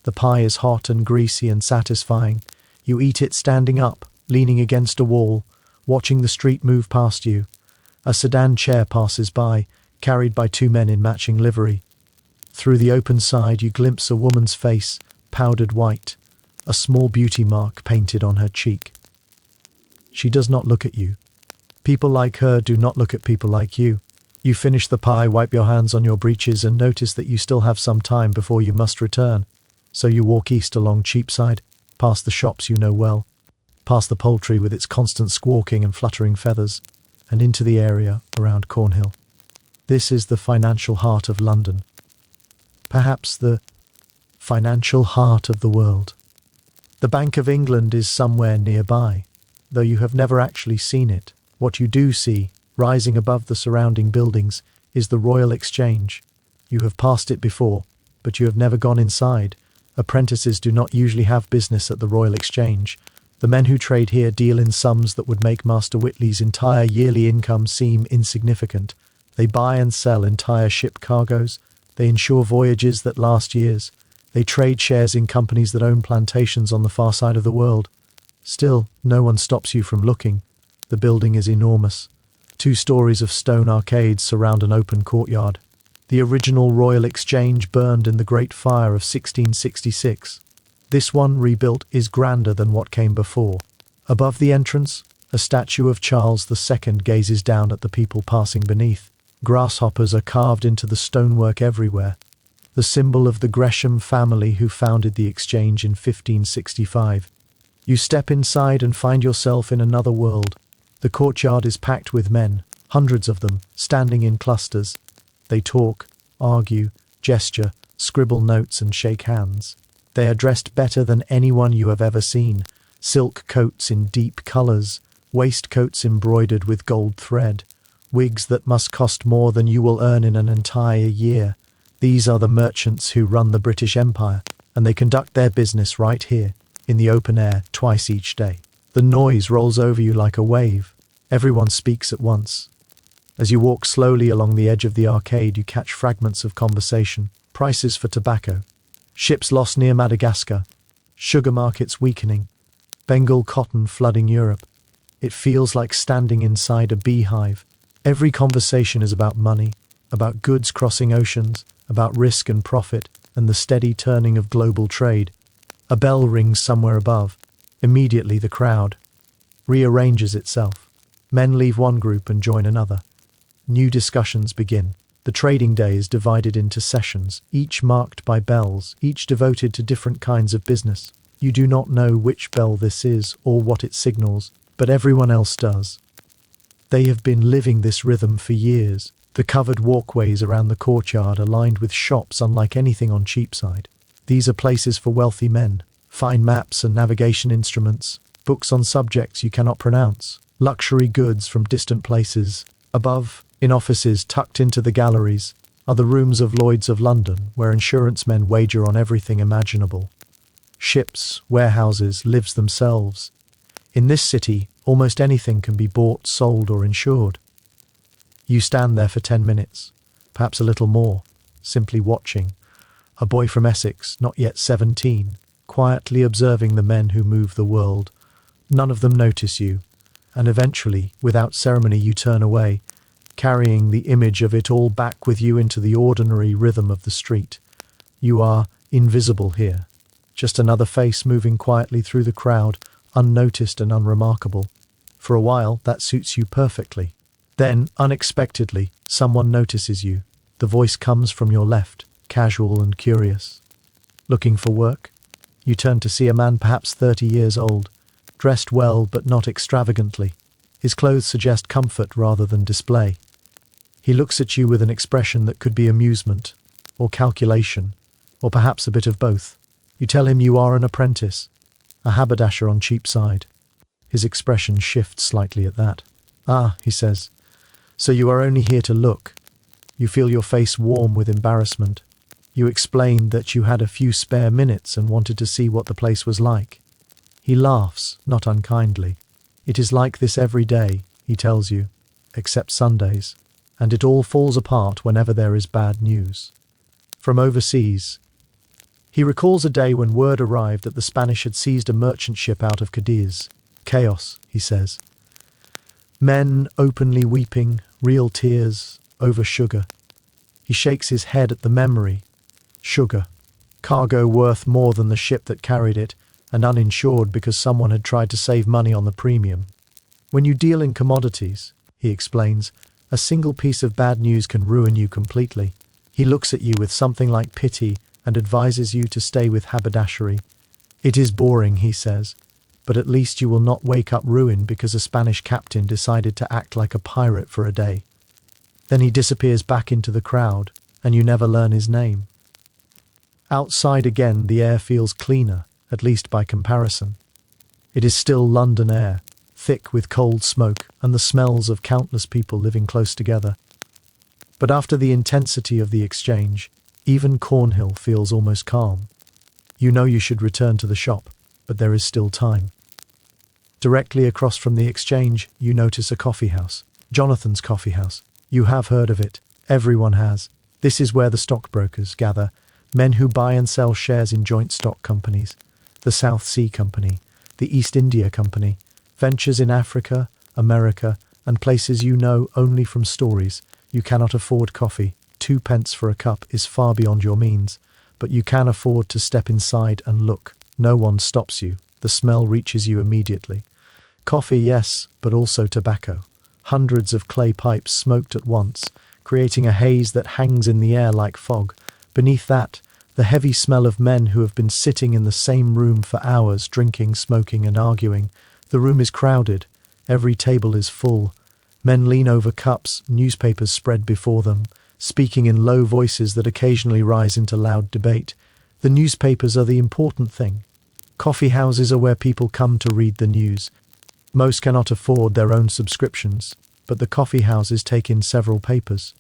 The pie is hot and greasy and satisfying. You eat it standing up, leaning against a wall, watching the street move past you. A sedan chair passes by, carried by 2 men in matching livery. Through the open side you glimpse a woman's face, powdered white, a small beauty mark painted on her cheek. She does not look at you. People like her do not look at people like you. You finish the pie, wipe your hands on your breeches and notice that you still have some time before you must return. So you walk east along Cheapside, past the shops you know well, past the poultry with its constant squawking and fluttering feathers, and into the area around Cornhill. This is the financial heart of London. Perhaps the financial heart of the world. The Bank of England is somewhere nearby, though you have never actually seen it. What you do see, rising above the surrounding buildings, is the Royal Exchange. You have passed it before, but you have never gone inside. Apprentices do not usually have business at the Royal Exchange. The men who trade here deal in sums that would make Master Whitley's entire yearly income seem insignificant. They buy and sell entire ship cargoes. They insure voyages that last years. They trade shares in companies that own plantations on the far side of the world. Still, no one stops you from looking. The building is enormous. 2 stories of stone arcades surround an open courtyard. The original Royal Exchange burned in the Great Fire of 1666. This one, rebuilt, is grander than what came before. Above the entrance, a statue of Charles II gazes down at the people passing beneath. Grasshoppers are carved into the stonework everywhere, the symbol of the Gresham family who founded the Exchange in 1565. You step inside and find yourself in another world. The courtyard is packed with men, hundreds of them, standing in clusters. They talk, argue, gesture, scribble notes and shake hands. They are dressed better than anyone you have ever seen. Silk coats in deep colours, waistcoats embroidered with gold thread, wigs that must cost more than you will earn in an entire year. These are the merchants who run the British Empire, and they conduct their business right here, in the open air, twice each day. The noise rolls over you like a wave. Everyone speaks at once. As you walk slowly along the edge of the arcade, you catch fragments of conversation. Prices for tobacco. Ships lost near Madagascar. Sugar markets weakening. Bengal cotton flooding Europe. It feels like standing inside a beehive. Every conversation is about money, about goods crossing oceans, about risk and profit, and the steady turning of global trade. A bell rings somewhere above. Immediately the crowd rearranges itself. Men leave one group and join another. New discussions begin. The trading day is divided into sessions, each marked by bells, each devoted to different kinds of business. You do not know which bell this is or what it signals, but everyone else does. They have been living this rhythm for years. The covered walkways around the courtyard are lined with shops unlike anything on Cheapside. These are places for wealthy men. Fine maps and navigation instruments, books on subjects you cannot pronounce, luxury goods from distant places. Above, in offices tucked into the galleries, are the rooms of Lloyd's of London, where insurance men wager on everything imaginable. Ships, warehouses, lives themselves. In this city, almost anything can be bought, sold, or insured. You stand there for 10 minutes, perhaps a little more, simply watching. A boy from Essex, not yet 17, quietly observing the men who move the world. None of them notice you, and eventually, without ceremony, you turn away, carrying the image of it all back with you into the ordinary rhythm of the street. You are invisible here, just another face moving quietly through the crowd, unnoticed and unremarkable. For a while, that suits you perfectly. Then, unexpectedly, someone notices you. The voice comes from your left, casual and curious. Looking for work? You turn to see a man perhaps 30 years old, dressed well but not extravagantly. His clothes suggest comfort rather than display. He looks at you with an expression that could be amusement, or calculation, or perhaps a bit of both. You tell him you are an apprentice, a haberdasher on Cheapside. His expression shifts slightly at that. "Ah," he says, "so you are only here to look." You feel your face warm with embarrassment. You explain that you had a few spare minutes and wanted to see what the place was like. He laughs, not unkindly. "It is like this every day," he tells you, "except Sundays, and it all falls apart whenever there is bad news." From overseas, he recalls a day when word arrived that the Spanish had seized a merchant ship out of Cadiz. Chaos, he says. Men openly weeping, real tears, over sugar. He shakes his head at the memory. Sugar. Cargo worth more than the ship that carried it, and uninsured because someone had tried to save money on the premium. When you deal in commodities, he explains, a single piece of bad news can ruin you completely. He looks at you with something like pity and advises you to stay with haberdashery. It is boring, he says, but at least you will not wake up ruined because a Spanish captain decided to act like a pirate for a day. Then he disappears back into the crowd, and you never learn his name. Outside again, the air feels cleaner, at least by comparison. It is still London air, thick with cold smoke and the smells of countless people living close together. But after the intensity of the exchange, even Cornhill feels almost calm. You know you should return to the shop, but there is still time. Directly across from the exchange, you notice a coffee house. Jonathan's Coffee House. You have heard of it. Everyone has. This is where the stockbrokers gather, men who buy and sell shares in joint stock companies, the South Sea Company, the East India Company, ventures in Africa, America, and places you know only from stories. You cannot afford coffee. 2 pence for a cup is far beyond your means, but you can afford to step inside and look. No one stops you. The smell reaches you immediately. Coffee, yes, but also tobacco. Hundreds of clay pipes smoked at once, creating a haze that hangs in the air like fog. Beneath that, the heavy smell of men who have been sitting in the same room for hours, drinking, smoking, and arguing. The room is crowded. Every table is full. Men lean over cups, newspapers spread before them, speaking in low voices that occasionally rise into loud debate. The newspapers are the important thing. Coffee houses are where people come to read the news. Most cannot afford their own subscriptions, but the coffee houses take in several papers.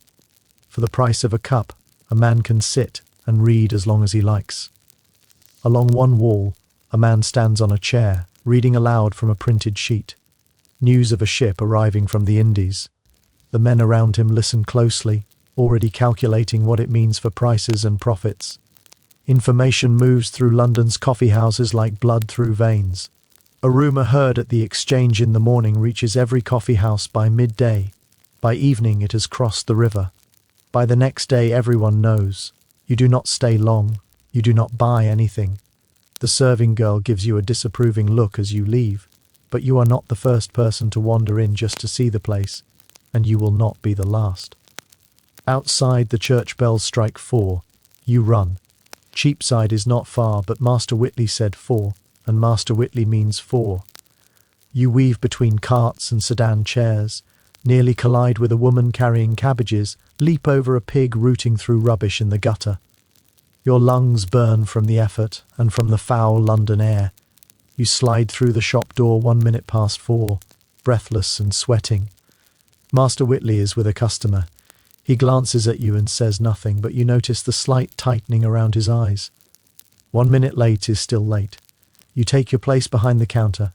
For the price of a cup, a man can sit and read as long as he likes. Along one wall, a man stands on a chair, reading aloud from a printed sheet. News of a ship arriving from the Indies. The men around him listen closely, already calculating what it means for prices and profits. Information moves through London's coffee houses like blood through veins. A rumour heard at the exchange in the morning reaches every coffee house by midday. By evening it has crossed the river. By the next day everyone knows. You do not stay long. You do not buy anything. The serving girl gives you a disapproving look as you leave, but you are not the first person to wander in just to see the place, and you will not be the last. Outside, the church bells strike 4. You run. Cheapside is not far, but Master Whitley said 4, and Master Whitley means 4. You weave between carts and sedan chairs, nearly collide with a woman carrying cabbages, leap over a pig rooting through rubbish in the gutter. Your lungs burn from the effort and from the foul London air. You slide through the shop door 1 minute past 4, breathless and sweating. Master Whitley is with a customer. He glances at you and says nothing, but you notice the slight tightening around his eyes. 1 minute late is still late. You take your place behind the counter,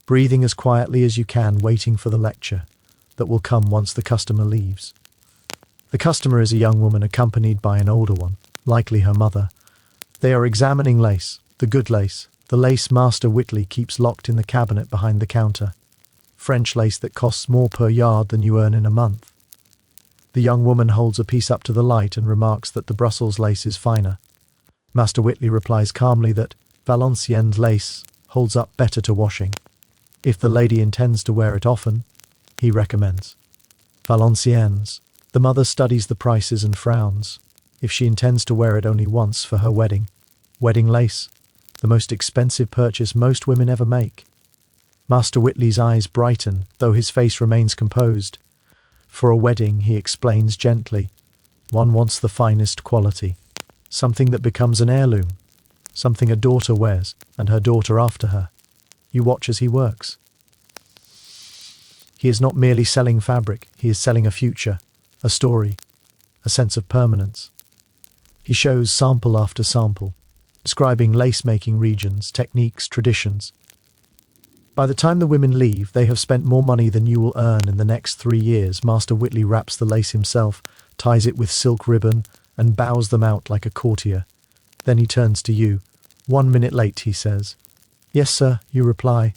breathing as quietly as you can, waiting for the lecture that will come once the customer leaves. The customer is a young woman accompanied by an older one, likely her mother. They are examining lace, the good lace, the lace Master Whitley keeps locked in the cabinet behind the counter. French lace that costs more per yard than you earn in a month. The young woman holds a piece up to the light and remarks that the Brussels lace is finer. Master Whitley replies calmly that Valenciennes lace holds up better to washing. If the lady intends to wear it often, he recommends Valenciennes. The mother studies the prices and frowns. If she intends to wear it only once for her wedding lace, the most expensive purchase most women ever make. Master Whitley's eyes brighten, though his face remains composed. For a wedding, he explains gently, one wants the finest quality, something that becomes an heirloom, something a daughter wears, and her daughter after her. You watch as he works. He is not merely selling fabric, he is selling a future, a story, a sense of permanence. He shows sample after sample, describing lace-making regions, techniques, traditions. By the time the women leave, they have spent more money than you will earn in the next 3 years. Master Whitley wraps the lace himself, ties it with silk ribbon, and bows them out like a courtier. Then he turns to you. 1 minute late, he says. Yes, sir, you reply.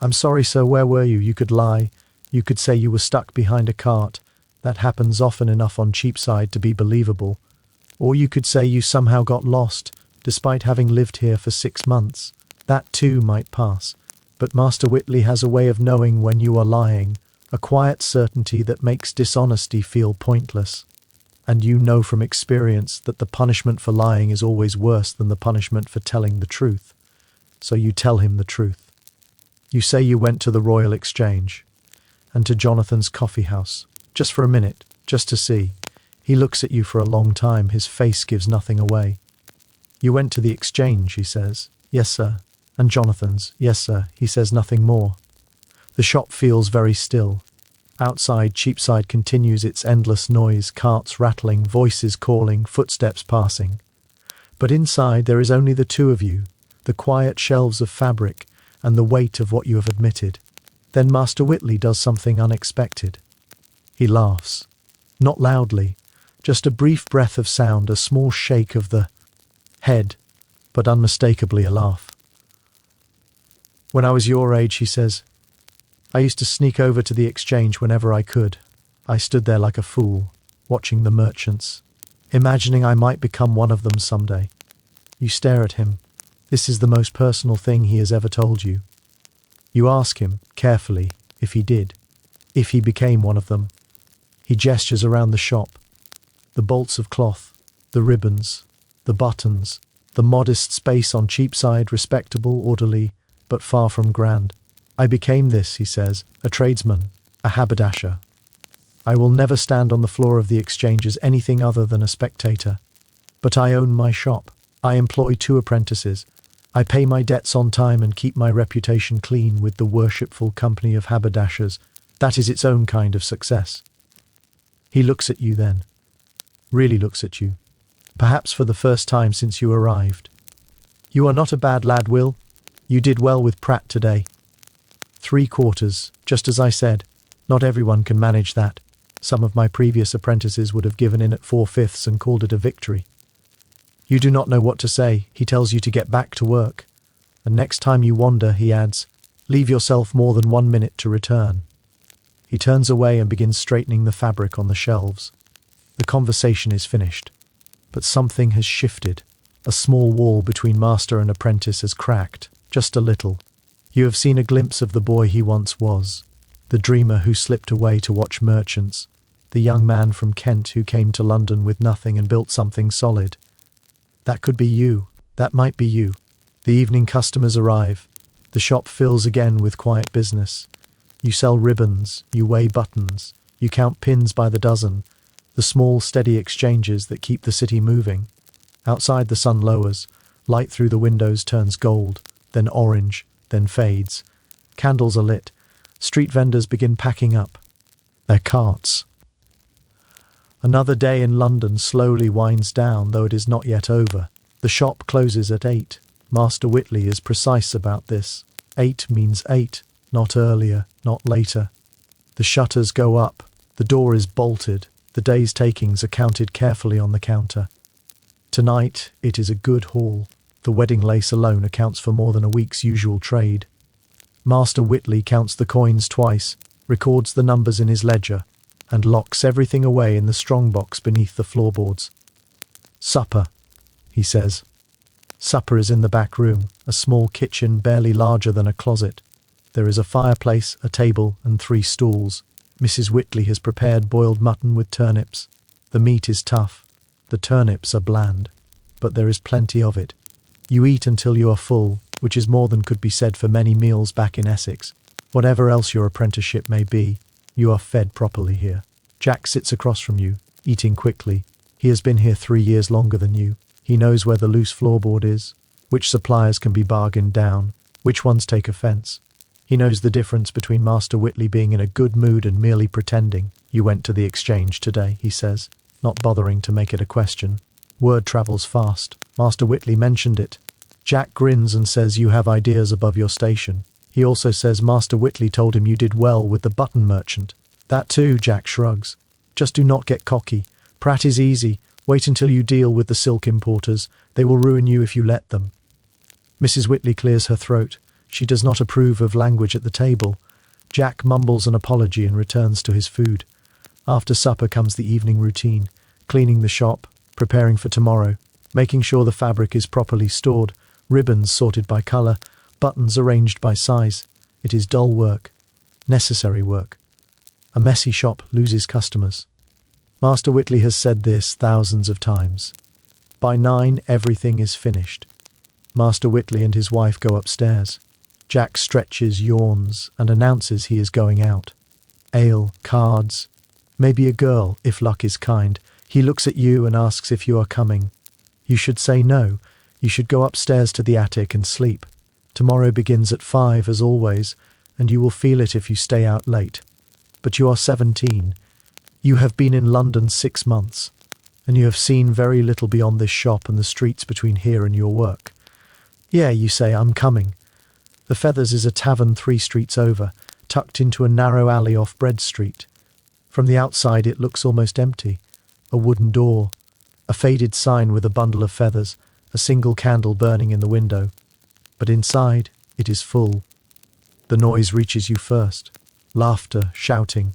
I'm sorry, sir, where were you? You could lie. You could say you were stuck behind a cart. That happens often enough on Cheapside to be believable. Or you could say you somehow got lost, despite having lived here for 6 months. That too might pass. But Master Whitley has a way of knowing when you are lying, a quiet certainty that makes dishonesty feel pointless. And you know from experience that the punishment for lying is always worse than the punishment for telling the truth. So you tell him the truth. You say you went to the Royal Exchange and to Jonathan's coffee house, just for a minute, just to see. He looks at you for a long time, his face gives nothing away. You went to the Exchange, he says. Yes, sir. And Jonathan's. Yes, sir. He says nothing more. The shop feels very still. Outside, Cheapside continues its endless noise, carts rattling, voices calling, footsteps passing. But inside there is only the two of you, the quiet shelves of fabric, and the weight of what you have admitted. Then Master Whitley does something unexpected. He laughs. Not loudly, just a brief breath of sound, a small shake of the head, but unmistakably a laugh. When I was your age, he says, I used to sneak over to the Exchange whenever I could. I stood there like a fool, watching the merchants, imagining I might become one of them someday. You stare at him. This is the most personal thing he has ever told you. You ask him, carefully, if he did, if he became one of them. He gestures around the shop. The bolts of cloth, the ribbons, the buttons, the modest space on Cheapside, respectable, orderly, but far from grand. I became this, he says, a tradesman, a haberdasher. I will never stand on the floor of the Exchange as anything other than a spectator. But I own my shop. I employ 2 apprentices. I pay my debts on time and keep my reputation clean with the worshipful company of haberdashers. That is its own kind of success. He looks at you then. Really looks at you. Perhaps for the first time since you arrived. You are not a bad lad, Will. You did well with Pratt today. 3 quarters, just as I said. Not everyone can manage that. Some of my previous apprentices would have given in at 4/5 and called it a victory. You do not know what to say. He tells you to get back to work. And next time you wander, he adds, leave yourself more than 1 minute to return. He turns away and begins straightening the fabric on the shelves. The conversation is finished. But something has shifted. A small wall between master and apprentice has cracked, just a little. You have seen a glimpse of the boy he once was, the dreamer who slipped away to watch merchants, the young man from Kent who came to London with nothing and built something solid. That could be you. That might be you. The evening customers arrive. The shop fills again with quiet business. You sell ribbons, you weigh buttons, you count pins by the dozen, the small, steady exchanges that keep the city moving. Outside the sun lowers, light through the windows turns gold, then orange, then fades. Candles are lit. Street vendors begin packing up their carts. Another day in London slowly winds down, though it is not yet over. The shop closes at 8. Master Whitley is precise about this. 8 means 8, not earlier, not later. The shutters go up. The door is bolted. The day's takings are counted carefully on the counter. Tonight, it is a good haul. The wedding lace alone accounts for more than a week's usual trade. Master Whitley counts the coins twice, records the numbers in his ledger, and locks everything away in the strongbox beneath the floorboards. Supper, he says. Supper is in the back room, a small kitchen barely larger than a closet. There is a fireplace, a table, and 3 stools. Mrs. Whitley has prepared boiled mutton with turnips. The meat is tough. The turnips are bland, but there is plenty of it. You eat until you are full, which is more than could be said for many meals back in Essex. Whatever else your apprenticeship may be, you are fed properly here. Jack sits across from you, eating quickly. He has been here 3 years longer than you. He knows where the loose floorboard is, which suppliers can be bargained down, which ones take offence. He knows the difference between Master Whitley being in a good mood and merely pretending. You went to the exchange today, he says, not bothering to make it a question. Word travels fast. Master Whitley mentioned it. Jack grins and says you have ideas above your station. He also says Master Whitley told him you did well with the button merchant. That too, Jack shrugs. Just do not get cocky. Pratt is easy. Wait until you deal with the silk importers. They will ruin you if you let them. Mrs. Whitley clears her throat. She does not approve of language at the table. Jack mumbles an apology and returns to his food. After supper comes the evening routine, cleaning the shop, preparing for tomorrow, making sure the fabric is properly stored, ribbons sorted by colour, buttons arranged by size. It is dull work, necessary work. A messy shop loses customers. Master Whitley has said this thousands of times. By 9, everything is finished. Master Whitley and his wife go upstairs. Jack stretches, yawns, and announces he is going out. Ale, cards, maybe a girl, if luck is kind. He looks at you and asks if you are coming. You should say no. You should go upstairs to the attic and sleep. Tomorrow begins at 5 as always, and you will feel it if you stay out late. But you are 17. You have been in London 6 months, and you have seen very little beyond this shop and the streets between here and your work. Yeah, you say, I'm coming. The Feathers is a tavern 3 streets over, tucked into a narrow alley off Bread Street. From the outside it looks almost empty. A wooden door, a faded sign with a bundle of feathers, a single candle burning in the window. But inside, it is full. The noise reaches you first. Laughter, shouting,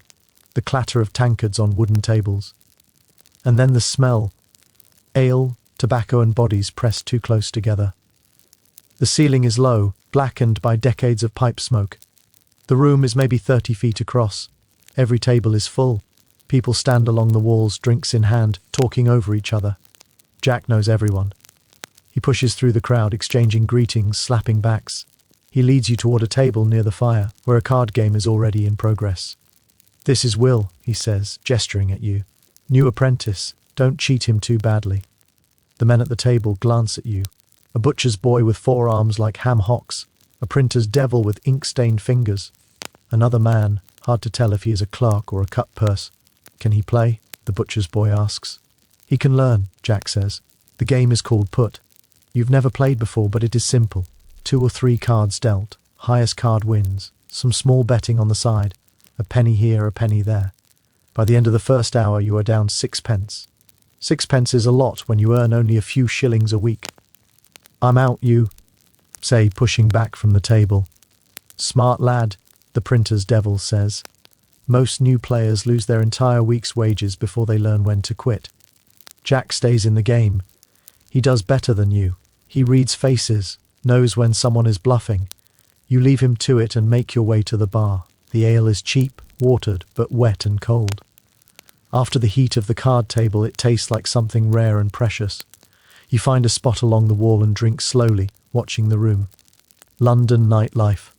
the clatter of tankards on wooden tables. And then the smell. Ale, tobacco and bodies pressed too close together. The ceiling is low, blackened by decades of pipe smoke. The room is maybe 30 feet across. Every table is full. People stand along the walls, drinks in hand, talking over each other. Jack knows everyone. He pushes through the crowd, exchanging greetings, slapping backs. He leads you toward a table near the fire, where a card game is already in progress. This is Will, he says, gesturing at you. New apprentice. Don't cheat him too badly. The men at the table glance at you. A butcher's boy with 4 arms like ham hocks. A printer's devil with ink-stained fingers. Another man, hard to tell if he is a clerk or a cut purse. Can he play? The butcher's boy asks. He can learn, Jack says. The game is called Put. You've never played before, but it is simple. 2 or 3 cards dealt. Highest card wins. Some small betting on the side. A penny here, a penny there. By the end of the first hour, you are down 6p. 6p is a lot when you earn only a few shillings a week. I'm out, you say, pushing back from the table. Smart lad, the printer's devil says. Most new players lose their entire week's wages before they learn when to quit. Jack stays in the game. He does better than you. He reads faces, knows when someone is bluffing. You leave him to it and make your way to the bar. The ale is cheap, watered, but wet and cold. After the heat of the card table, it tastes like something rare and precious. You find a spot along the wall and drink slowly, watching the room. London nightlife.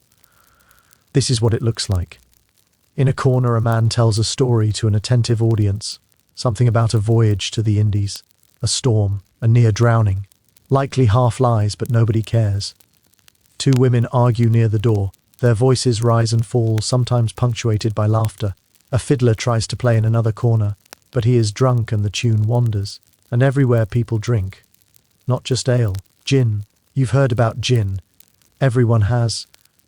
This is what it looks like. In a corner, a man tells a story to an attentive audience. Something about a voyage to the Indies, a storm, a near drowning. Likely half lies, but nobody cares. Two women argue near the door. Their voices rise and fall, sometimes punctuated by laughter. A fiddler tries to play in another corner, but he is drunk and the tune wanders. And everywhere people drink. Not just ale, gin. You've heard about gin. Everyone has.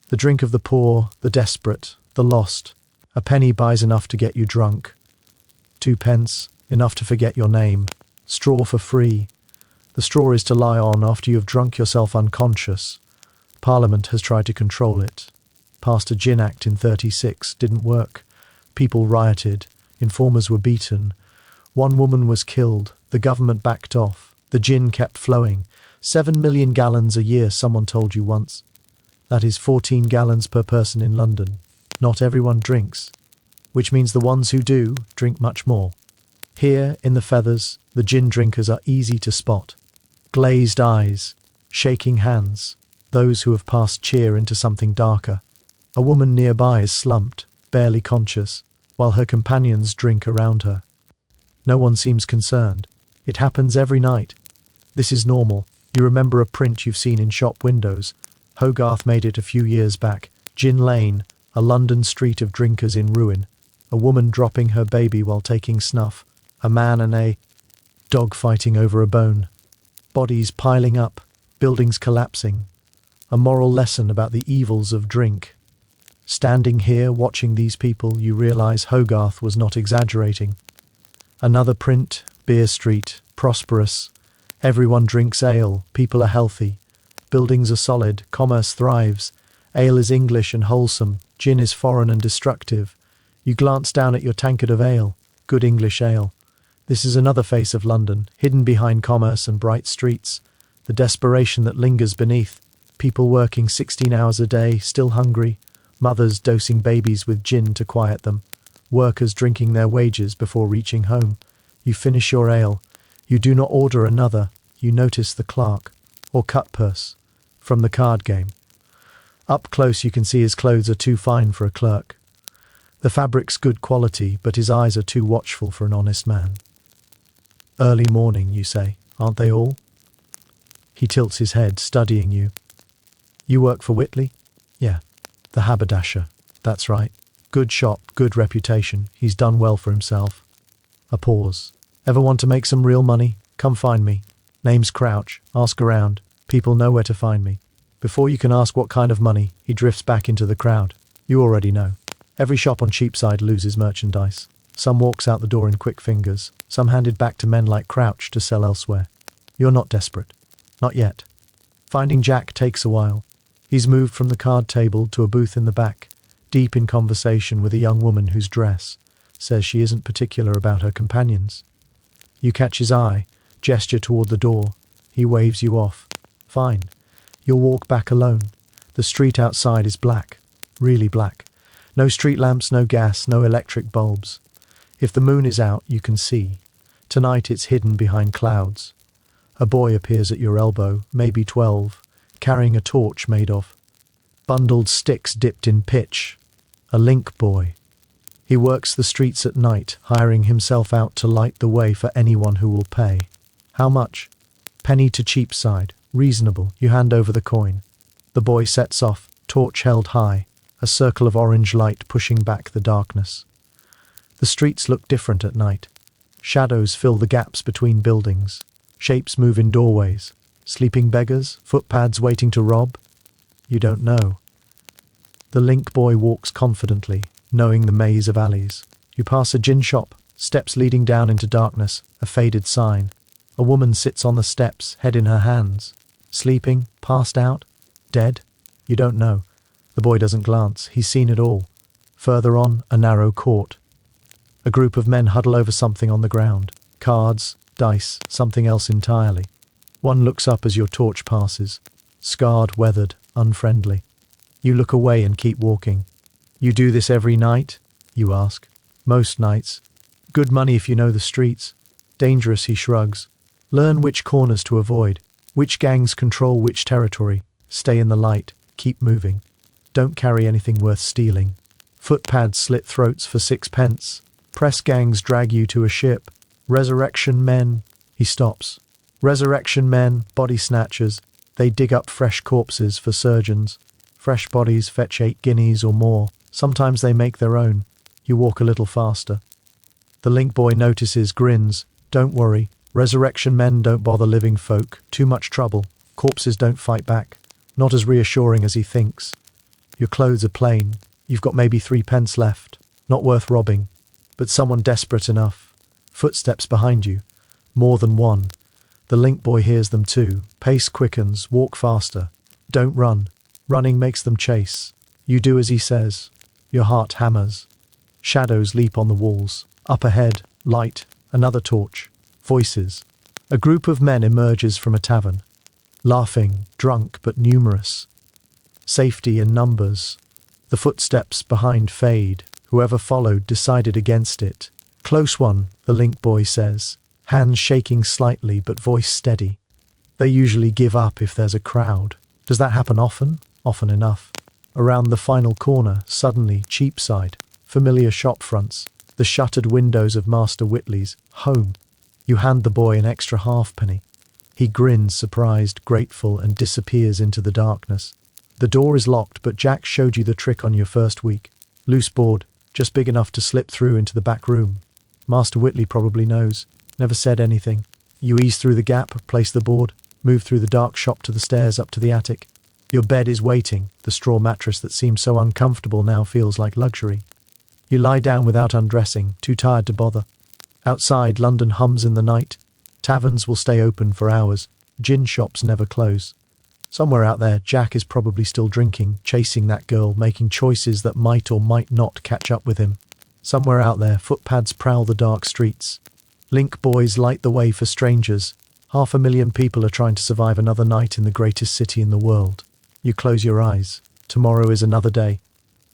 The drink of the poor, the desperate, the lost. A penny buys enough to get you drunk. 2 pence, enough to forget your name. Straw for free. The straw is to lie on after you have drunk yourself unconscious. Parliament has tried to control it. Passed a Gin Act in 36, didn't work. People rioted, informers were beaten. 1 woman was killed, the government backed off. The gin kept flowing. 7 million gallons a year, someone told you once. That is 14 gallons per person in London. Not everyone drinks, which means the ones who do drink much more. Here, in the Feathers, the gin drinkers are easy to spot. Glazed eyes, shaking hands, those who have passed cheer into something darker. A woman nearby is slumped, barely conscious, while her companions drink around her. No one seems concerned. It happens every night. This is normal. You remember a print you've seen in shop windows. Hogarth made it a few years back. Gin Lane, a London street of drinkers in ruin. A woman dropping her baby while taking snuff. A man and a dog fighting over a bone. Bodies piling up. Buildings collapsing. A moral lesson about the evils of drink. Standing here watching these people, you realize Hogarth was not exaggerating. Another print, Beer Street, prosperous. Everyone drinks ale, people are healthy. Buildings are solid, commerce thrives. Ale is English and wholesome, gin is foreign and destructive. You glance down at your tankard of ale, good English ale. This is another face of London, hidden behind commerce and bright streets. The desperation that lingers beneath. People working 16 hours a day, still hungry. Mothers dosing babies with gin to quiet them. Workers drinking their wages before reaching home. You finish your ale. You do not order another. You notice the clerk, or cut purse, from the card game. Up close you can see his clothes are too fine for a clerk. The fabric's good quality, but his eyes are too watchful for an honest man. Early morning, you say, aren't they all? He tilts his head, studying you. You work for Whitley? Yeah. The haberdasher. That's right. Good shop, good reputation. He's done well for himself. A pause. Ever want to make some real money? Come find me. Name's Crouch. Ask around. People know where to find me. Before you can ask what kind of money, he drifts back into the crowd. You already know. Every shop on Cheapside loses merchandise. Some walks out the door in quick fingers. Some handed back to men like Crouch to sell elsewhere. You're not desperate. Not yet. Finding Jack takes a while. He's moved from the card table to a booth in the back, deep in conversation with a young woman whose dress says she isn't particular about her companions. You catch his eye, gesture toward the door. He waves you off. Fine. You'll walk back alone. The street outside is black. Really black. No street lamps, no gas, no electric bulbs. If the moon is out, you can see. Tonight it's hidden behind clouds. A boy appears at your elbow, maybe 12, carrying a torch made of bundled sticks dipped in pitch. A link boy. He works the streets at night, hiring himself out to light the way for anyone who will pay. How much? Penny to Cheapside. Reasonable. You hand over the coin. The boy sets off, torch held high, a circle of orange light pushing back the darkness. The streets look different at night. Shadows fill the gaps between buildings. Shapes move in doorways. Sleeping beggars, footpads waiting to rob? You don't know. The link boy walks confidently, knowing the maze of alleys. You pass a gin shop, steps leading down into darkness, a faded sign. A woman sits on the steps, head in her hands. Sleeping, passed out, dead? You don't know. The boy doesn't glance, he's seen it all. Further on, a narrow court. A group of men huddle over something on the ground. Cards, dice, something else entirely. One looks up as your torch passes. Scarred, weathered, unfriendly. You look away and keep walking. You do this every night? You ask. Most nights. Good money if you know the streets. Dangerous, he shrugs. Learn which corners to avoid. Which gangs control which territory. Stay in the light. Keep moving. Don't carry anything worth stealing. Footpads slit throats for 6 pence. Press gangs drag you to a ship. Resurrection men. He stops. Resurrection men, body snatchers. They dig up fresh corpses for surgeons. Fresh bodies fetch 8 guineas or more. Sometimes they make their own. You walk a little faster. The link boy notices, grins. Don't worry. Resurrection men don't bother living folk. Too much trouble. Corpses don't fight back. Not as reassuring as he thinks. Your clothes are plain. You've got maybe 3 pence left. Not worth robbing. But someone desperate enough. Footsteps behind you. More than one. The link boy hears them too. Pace quickens. Walk faster. Don't run. Running makes them chase. You do as he says. Your heart hammers. Shadows leap on the walls. Up ahead, light, another torch. Voices. A group of men emerges from a tavern. Laughing, drunk but numerous. Safety in numbers. The footsteps behind fade. Whoever followed decided against it. Close one, the link boy says. Hands shaking slightly but voice steady. They usually give up if there's a crowd. Does that happen often? Often enough. Around the final corner, suddenly, Cheapside. Familiar shop fronts. The shuttered windows of Master Whitley's. Home. You hand the boy an extra halfpenny. He grins, surprised, grateful, and disappears into the darkness. The door is locked, but Jack showed you the trick on your first week. Loose board, just big enough to slip through into the back room. Master Whitley probably knows. Never said anything. You ease through the gap, place the board, move through the dark shop to the stairs up to the attic. Your bed is waiting. The straw mattress that seemed so uncomfortable now feels like luxury. You lie down without undressing, too tired to bother. Outside, London hums in the night. Taverns will stay open for hours. Gin shops never close. Somewhere out there, Jack is probably still drinking, chasing that girl, making choices that might or might not catch up with him. Somewhere out there, footpads prowl the dark streets. Link boys light the way for strangers. 500,000 people are trying to survive another night in the greatest city in the world. You close your eyes. Tomorrow is another day.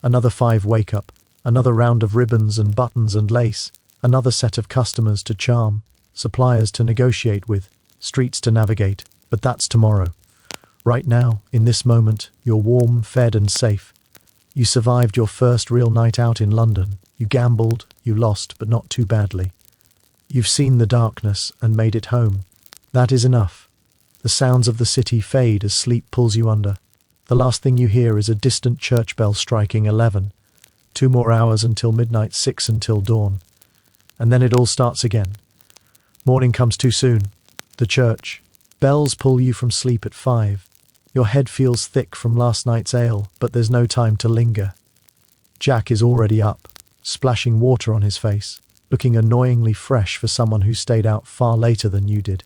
Another 5 wake up. Another round of ribbons and buttons and lace. Another set of customers to charm. Suppliers to negotiate with. Streets to navigate. But that's tomorrow. Right now, in this moment, you're warm, fed and safe. You survived your first real night out in London. You gambled, you lost, but not too badly. You've seen the darkness and made it home. That is enough. The sounds of the city fade as sleep pulls you under. The last thing you hear is a distant church bell striking 11. 2 more hours until midnight, 6 until dawn. And then it all starts again. Morning comes too soon. The church. Bells pull you from sleep at 5. Your head feels thick from last night's ale, but there's no time to linger. Jack is already up, splashing water on his face, looking annoyingly fresh for someone who stayed out far later than you did.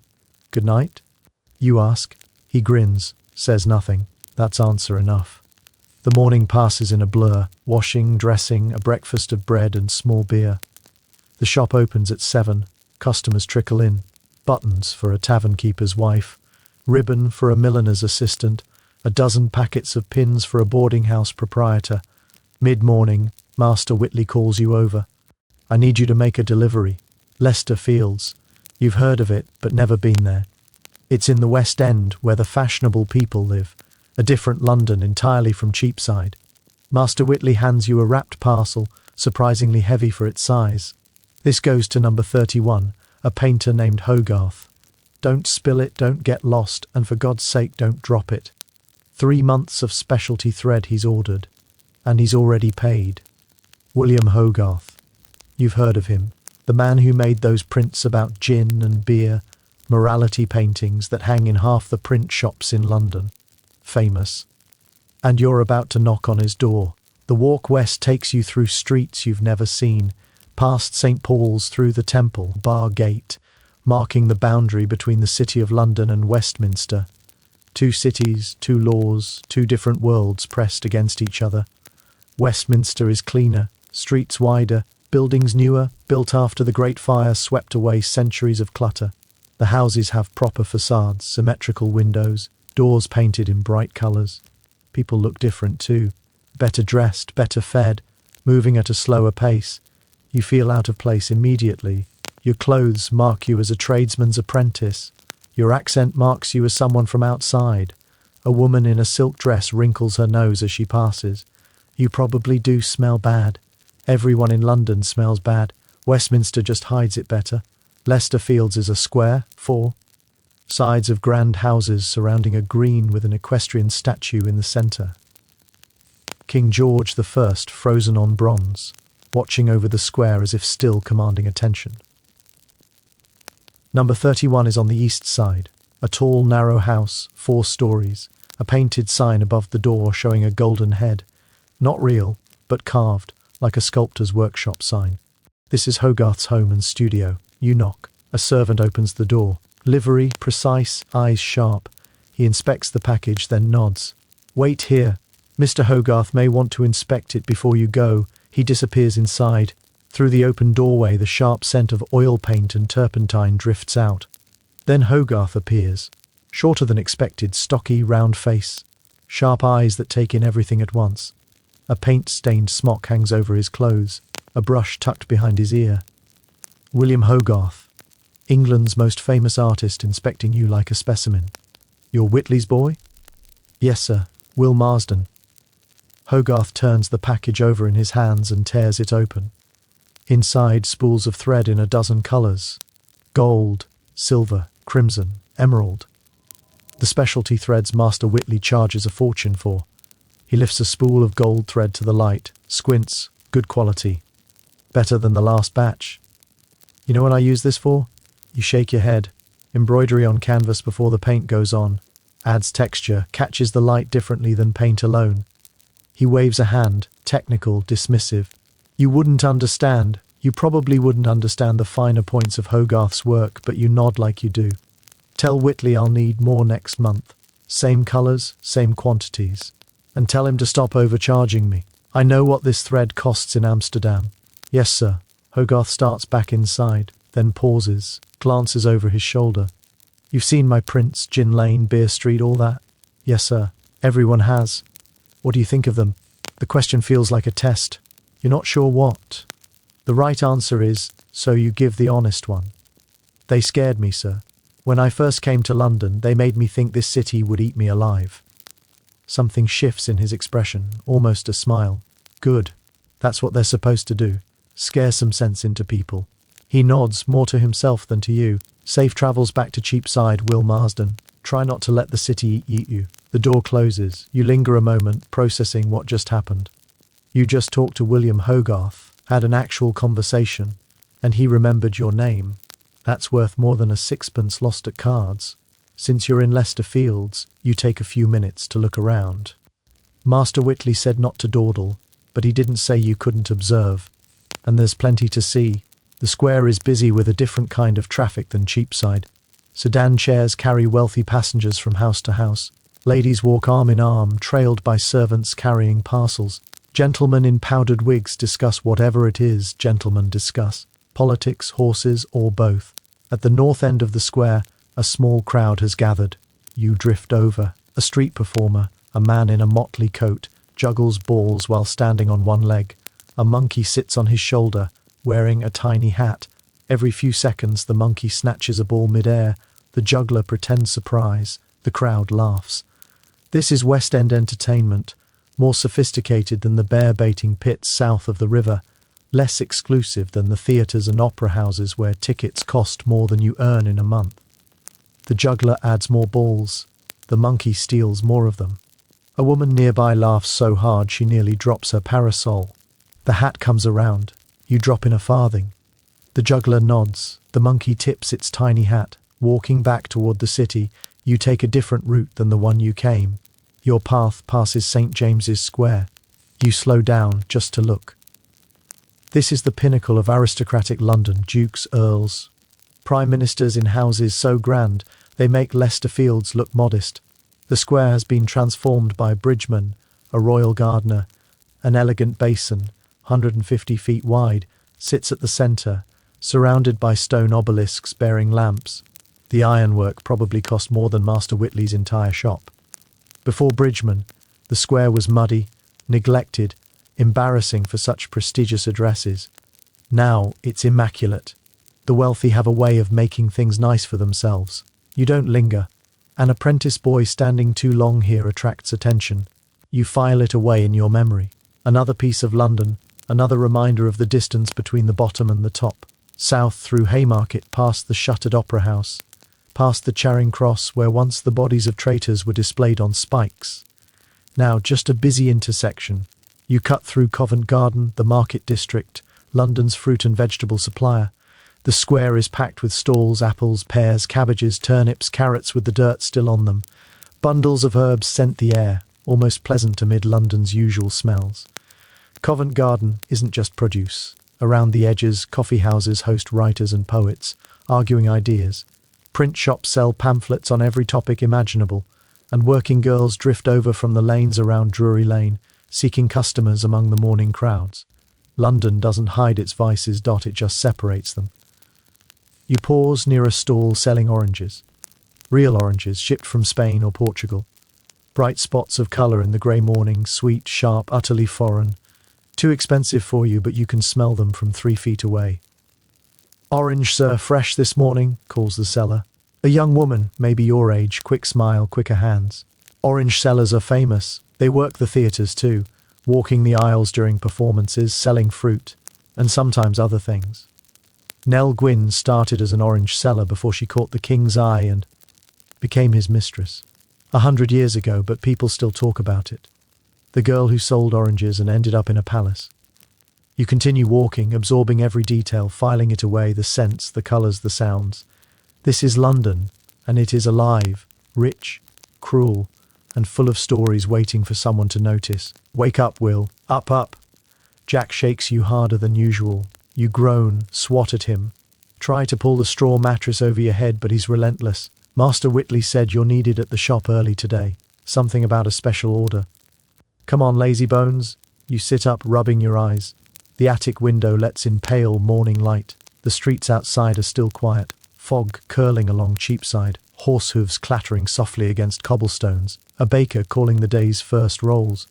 Good night? You ask. He grins, says nothing. That's answer enough. The morning passes in a blur, washing, dressing, a breakfast of bread and small beer. The shop opens at 7. Customers trickle in. Buttons for a tavern keeper's wife. Ribbon for a milliner's assistant. A dozen packets of pins for a boarding house proprietor. Mid-morning, Master Whitley calls you over. I need you to make a delivery. Leicester Fields. You've heard of it, but never been there. It's in the West End, where the fashionable people live. A different London entirely from Cheapside. Master Whitley hands you a wrapped parcel, surprisingly heavy for its size. This goes to number 31, a painter named Hogarth. Don't spill it, don't get lost, and for God's sake don't drop it. 3 months of specialty thread he's ordered. And he's already paid. William Hogarth. You've heard of him. The man who made those prints about gin and beer, morality paintings that hang in half the print shops in London. Famous. And you're about to knock on his door. The walk west takes you through streets you've never seen, past St. Paul's, through the Temple, Bar Gate, marking the boundary between the City of London and Westminster. 2 cities, 2 laws, 2 different worlds pressed against each other. Westminster is cleaner, streets wider, buildings newer, built after the Great Fire swept away centuries of clutter. The houses have proper facades, symmetrical windows, doors painted in bright colours. People look different too. Better dressed, better fed, moving at a slower pace. You feel out of place immediately. Your clothes mark you as a tradesman's apprentice. Your accent marks you as someone from outside. A woman in a silk dress wrinkles her nose as she passes. You probably do smell bad. Everyone in London smells bad. Westminster just hides it better. Leicester Fields is a square, 4 sides of grand houses surrounding a green with an equestrian statue in the centre. King George I, frozen on bronze, watching over the square as if still commanding attention. Number 31 is on the east side, a tall, narrow house, 4 stories, a painted sign above the door showing a golden head. Not real, but carved, like a sculptor's workshop sign. This is Hogarth's home and studio. You knock. A servant opens the door. Livery, precise, eyes sharp. He inspects the package, then nods. Wait here. Mr. Hogarth may want to inspect it before you go. He disappears inside. Through the open doorway, the sharp scent of oil paint and turpentine drifts out. Then Hogarth appears. Shorter than expected, stocky, round face. Sharp eyes that take in everything at once. A paint-stained smock hangs over his clothes. A brush tucked behind his ear. William Hogarth, England's most famous artist, inspecting you like a specimen. You're Whitley's boy? Yes, sir. Will Marsden. Hogarth turns the package over in his hands and tears it open. Inside, spools of thread in a dozen colours. Gold, silver, crimson, emerald. The specialty threads Master Whitley charges a fortune for. He lifts a spool of gold thread to the light, squints, good quality. Better than the last batch. You know what I use this for? You shake your head. Embroidery on canvas before the paint goes on. Adds texture, catches the light differently than paint alone. He waves a hand, technical, dismissive. You wouldn't understand. You probably wouldn't understand the finer points of Hogarth's work, but you nod like you do. Tell Whitley I'll need more next month. Same colours, same quantities. And tell him to stop overcharging me. I know what this thread costs in Amsterdam. Yes, sir. Hogarth starts back inside, then pauses, glances over his shoulder. You've seen my prints, Gin Lane, Beer Street, all that? Yes, sir. Everyone has. What do you think of them? The question feels like a test. You're not sure what? The right answer is, so you give the honest one. They scared me, sir. When I first came to London, they made me think this city would eat me alive. Something shifts in his expression, almost a smile. Good. That's what they're supposed to do. Scare some sense into people. He nods, more to himself than to you. Safe travels back to Cheapside, Will Marsden. Try not to let the city eat you. The door closes. You linger a moment, processing what just happened. You just talked to William Hogarth, had an actual conversation, and he remembered your name. That's worth more than a sixpence lost at cards. Since you're in Leicester Fields, you take a few minutes to look around. Master Whitley said not to dawdle, but he didn't say you couldn't observe. And there's plenty to see. The square is busy with a different kind of traffic than Cheapside. Sedan chairs carry wealthy passengers from house to house. Ladies walk arm in arm, trailed by servants carrying parcels. Gentlemen in powdered wigs discuss whatever it is gentlemen discuss. Politics, horses, or both. At the north end of the square, a small crowd has gathered. You drift over. A street performer, a man in a motley coat, juggles balls while standing on one leg. A monkey sits on his shoulder, wearing a tiny hat. Every few seconds the monkey snatches a ball mid-air. The juggler pretends surprise. The crowd laughs. This is West End entertainment, more sophisticated than the bear-baiting pits south of the river, less exclusive than the theatres and opera houses where tickets cost more than you earn in a month. The juggler adds more balls. The monkey steals more of them. A woman nearby laughs so hard she nearly drops her parasol. The hat comes around. You drop in a farthing. The juggler nods. The monkey tips its tiny hat. Walking back toward the city, you take a different route than the one you came. Your path passes St. James's Square. You slow down just to look. This is the pinnacle of aristocratic London, dukes, earls, prime ministers in houses so grand they make Leicester Fields look modest. The square has been transformed by a bridgeman, a royal gardener. An elegant basin, 150 feet wide, sits at the centre, surrounded by stone obelisks bearing lamps. The ironwork probably cost more than Master Whitley's entire shop. Before Bridgman, the square was muddy, neglected, embarrassing for such prestigious addresses. Now it's immaculate. The wealthy have a way of making things nice for themselves. You don't linger. An apprentice boy standing too long here attracts attention. You file it away in your memory. Another piece of London, another reminder of the distance between the bottom and the top. South through Haymarket, past the shuttered Opera House, past the Charing Cross where once the bodies of traitors were displayed on spikes. Now just a busy intersection. You cut through Covent Garden, the market district, London's fruit and vegetable supplier. The square is packed with stalls, apples, pears, cabbages, turnips, carrots with the dirt still on them. Bundles of herbs scent the air, almost pleasant amid London's usual smells. Covent Garden isn't just produce. Around the edges, coffee houses host writers and poets, arguing ideas. Print shops sell pamphlets on every topic imaginable, and working girls drift over from the lanes around Drury Lane, seeking customers among the morning crowds. London doesn't hide its vices, it just separates them. You pause near a stall selling oranges. Real oranges, shipped from Spain or Portugal. Bright spots of colour in the grey morning, sweet, sharp, utterly foreign. Too expensive for you, but you can smell them from 3 feet away. "Orange, sir, fresh this morning," calls the seller. A young woman, maybe your age, quick smile, quicker hands. Orange sellers are famous. They work the theatres too, walking the aisles during performances, selling fruit, and sometimes other things. Nell Gwynn started as an orange seller before she caught the king's eye and became his mistress. 100 years ago, but people still talk about it. The girl who sold oranges and ended up in a palace. You continue walking, absorbing every detail, filing it away, the scents, the colours, the sounds. This is London, and it is alive, rich, cruel, and full of stories waiting for someone to notice. "Wake up, Will. Up, up." Jack shakes you harder than usual. You groan, swat at him. Try to pull the straw mattress over your head, but he's relentless. "Master Whitley said you're needed at the shop early today. Something about a special order." "Come on, lazy bones." You sit up, rubbing your eyes. The attic window lets in pale morning light. The streets outside are still quiet. Fog curling along Cheapside. Horse hooves clattering softly against cobblestones. A baker calling the day's first rolls.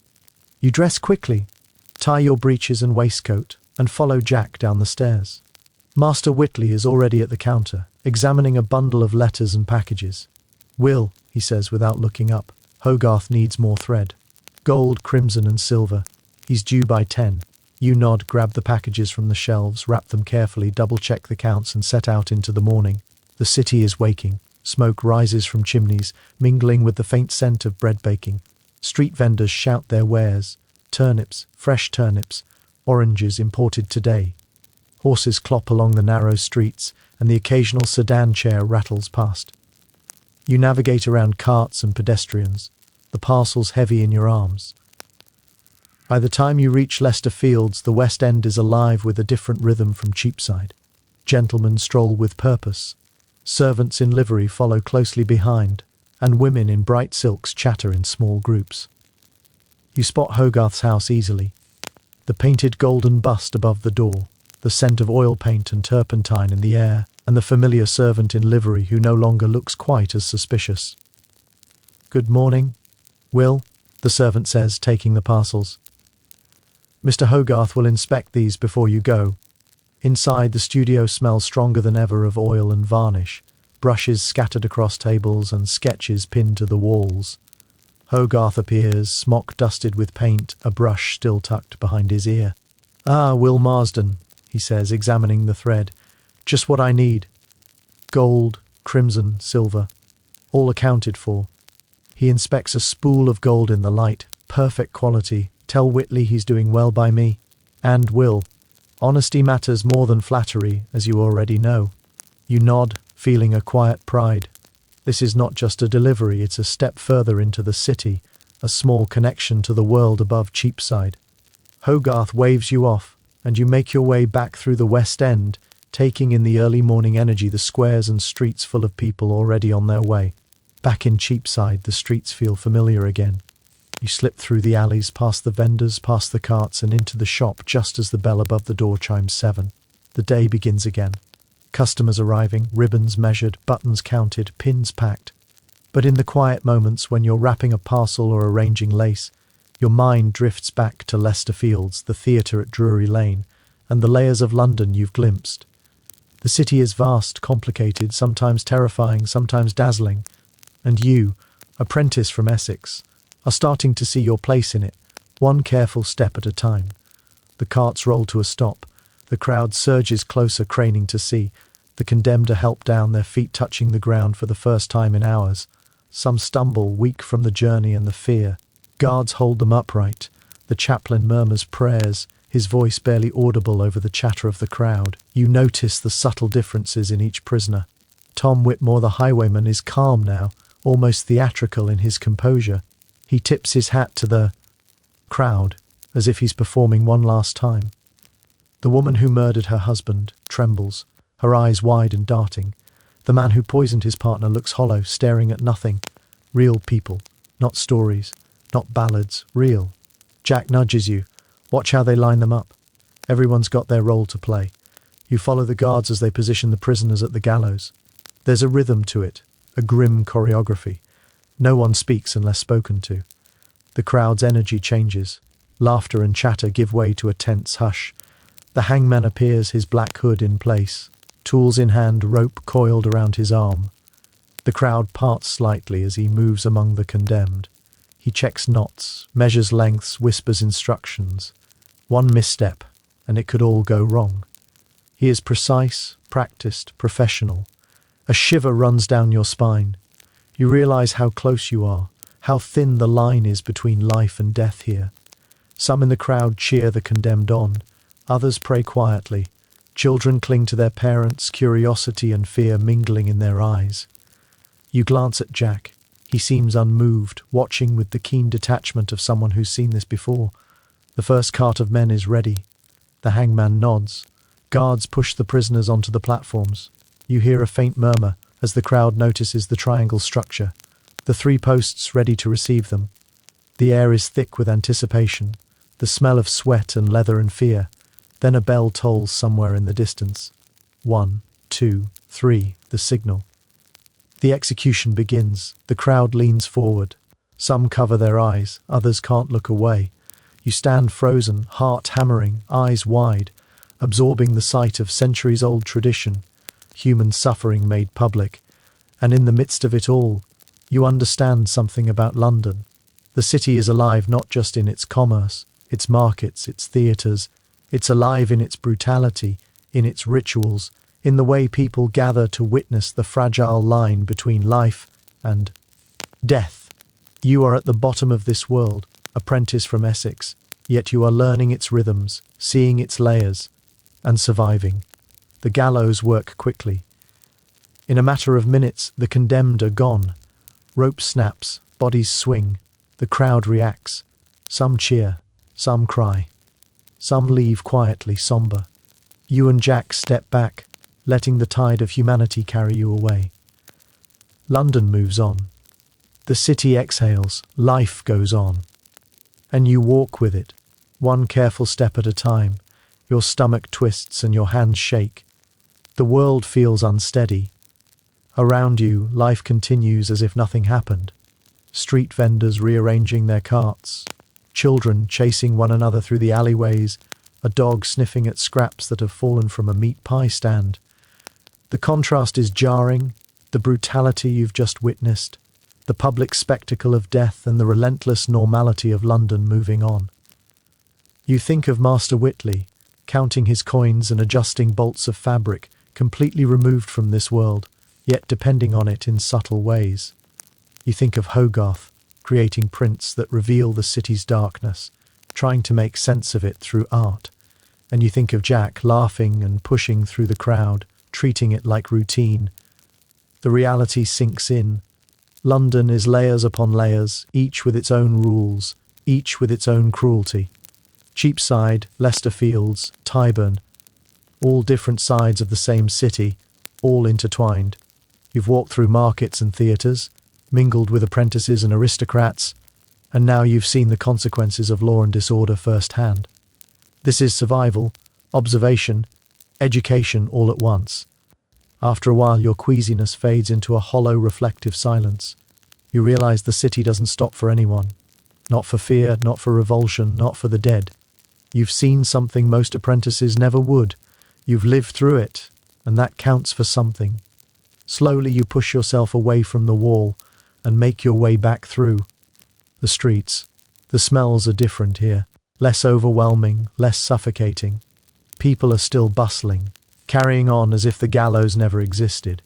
You dress quickly, tie your breeches and waistcoat, and follow Jack down the stairs. Master Whitley is already at the counter, examining a bundle of letters and packages. "Will," he says without looking up, "Hogarth needs more thread. Gold, crimson and silver. He's due by 10. You nod, grab the packages from the shelves, wrap them carefully, double-check the counts and set out into the morning. The city is waking. Smoke rises from chimneys, mingling with the faint scent of bread baking. Street vendors shout their wares. Turnips, fresh turnips, oranges imported today. Horses clop along the narrow streets, and the occasional sedan chair rattles past. You navigate around carts and pedestrians, the parcels heavy in your arms. By the time you reach Leicester Fields, the West End is alive with a different rhythm from Cheapside. Gentlemen stroll with purpose. Servants in livery follow closely behind, and women in bright silks chatter in small groups. You spot Hogarth's house easily. The painted golden bust above the door, the scent of oil paint and turpentine in the air, and the familiar servant in livery who no longer looks quite as suspicious. "Good morning, Will," the servant says, taking the parcels. "Mr. Hogarth will inspect these before you go." Inside, the studio smells stronger than ever of oil and varnish, brushes scattered across tables and sketches pinned to the walls. Hogarth appears, smock dusted with paint, a brush still tucked behind his ear. "Ah, Will Marsden," he says, examining the thread. "Just what I need. Gold, crimson, silver, all accounted for." He inspects a spool of gold in the light. "Perfect quality. Tell Whitley he's doing well by me." And Will. "Honesty matters more than flattery, as you already know." You nod, feeling a quiet pride. This is not just a delivery, it's a step further into the city, a small connection to the world above Cheapside. Hogarth waves you off, and you make your way back through the West End, taking in the early morning energy, the squares and streets full of people already on their way. Back in Cheapside, the streets feel familiar again. You slip through the alleys, past the vendors, past the carts, and into the shop just as the bell above the door chimes 7. The day begins again. Customers arriving, ribbons measured, buttons counted, pins packed. But in the quiet moments when you're wrapping a parcel or arranging lace, your mind drifts back to Leicester Fields, the theatre at Drury Lane, and the layers of London you've glimpsed. The city is vast, complicated, sometimes terrifying, sometimes dazzling, and you, apprentice from Essex, are starting to see your place in it, one careful step at a time. The carts roll to a stop. The crowd surges closer, craning to see. The condemned are helped down, their feet touching the ground for the first time in hours. Some stumble, weak from the journey and the fear. Guards hold them upright. The chaplain murmurs prayers, his voice barely audible over the chatter of the crowd. You notice the subtle differences in each prisoner. Tom Whitmore, the highwayman, is calm now, almost theatrical in his composure. He tips his hat to the crowd, as if he's performing one last time. The woman who murdered her husband trembles, her eyes wide and darting. The man who poisoned his partner looks hollow, staring at nothing. Real people, not stories, not ballads, real. Jack nudges you. Watch how they line them up. Everyone's got their role to play. You follow the guards as they position the prisoners at the gallows. There's a rhythm to it, a grim choreography. No one speaks unless spoken to. The crowd's energy changes. Laughter and chatter give way to a tense hush. The hangman appears, his black hood in place, tools in hand, rope coiled around his arm. The crowd parts slightly as he moves among the condemned. He checks knots, measures lengths, whispers instructions. One misstep, and it could all go wrong. He is precise, practiced, professional. A shiver runs down your spine. You realize how close you are, how thin the line is between life and death here. Some in the crowd cheer the condemned on. Others pray quietly. Children cling to their parents, curiosity and fear mingling in their eyes. You glance at Jack. He seems unmoved, watching with the keen detachment of someone who's seen this before. The first cart of men is ready. The hangman nods. Guards push the prisoners onto the platforms. You hear a faint murmur as the crowd notices the triangle structure, the 3 posts ready to receive them. The air is thick with anticipation, the smell of sweat and leather and fear. Then a bell tolls somewhere in the distance. 1, 2, 3, the signal. The execution begins. The crowd leans forward. Some cover their eyes, others can't look away. You stand frozen, heart hammering, eyes wide, absorbing the sight of centuries-old tradition, human suffering made public. And in the midst of it all, you understand something about London. The city is alive not just in its commerce, its markets, its theatres. It's alive in its brutality, in its rituals, in the way people gather to witness the fragile line between life and death. You are at the bottom of this world, apprentice from Essex, yet you are learning its rhythms, seeing its layers, and surviving. The gallows work quickly. In a matter of minutes, the condemned are gone. Rope snaps, bodies swing, the crowd reacts. Some cheer, some cry. Some leave quietly, somber. You and Jack step back, letting the tide of humanity carry you away. London moves on. The city exhales, life goes on. And you walk with it, one careful step at a time. Your stomach twists and your hands shake. The world feels unsteady. Around you, life continues as if nothing happened. Street vendors rearranging their carts. Children chasing one another through the alleyways, a dog sniffing at scraps that have fallen from a meat pie stand. The contrast is jarring, the brutality you've just witnessed, the public spectacle of death and the relentless normality of London moving on. You think of Master Whitley, counting his coins and adjusting bolts of fabric, completely removed from this world, yet depending on it in subtle ways. You think of Hogarth, creating prints that reveal the city's darkness, trying to make sense of it through art. And you think of Jack laughing and pushing through the crowd, treating it like routine. The reality sinks in. London is layers upon layers, each with its own rules, each with its own cruelty. Cheapside, Leicester Fields, Tyburn, all different sides of the same city, all intertwined. You've walked through markets and theatres, mingled with apprentices and aristocrats, and now you've seen the consequences of law and disorder firsthand. This is survival, observation, education all at once. After a while, your queasiness fades into a hollow, reflective silence. You realize the city doesn't stop for anyone. Not for fear, not for revulsion, not for the dead. You've seen something most apprentices never would. You've lived through it, and that counts for something. Slowly you push yourself away from the wall and make your way back through the streets. The smells are different here, less overwhelming, less suffocating. People are still bustling, carrying on as if the gallows never existed.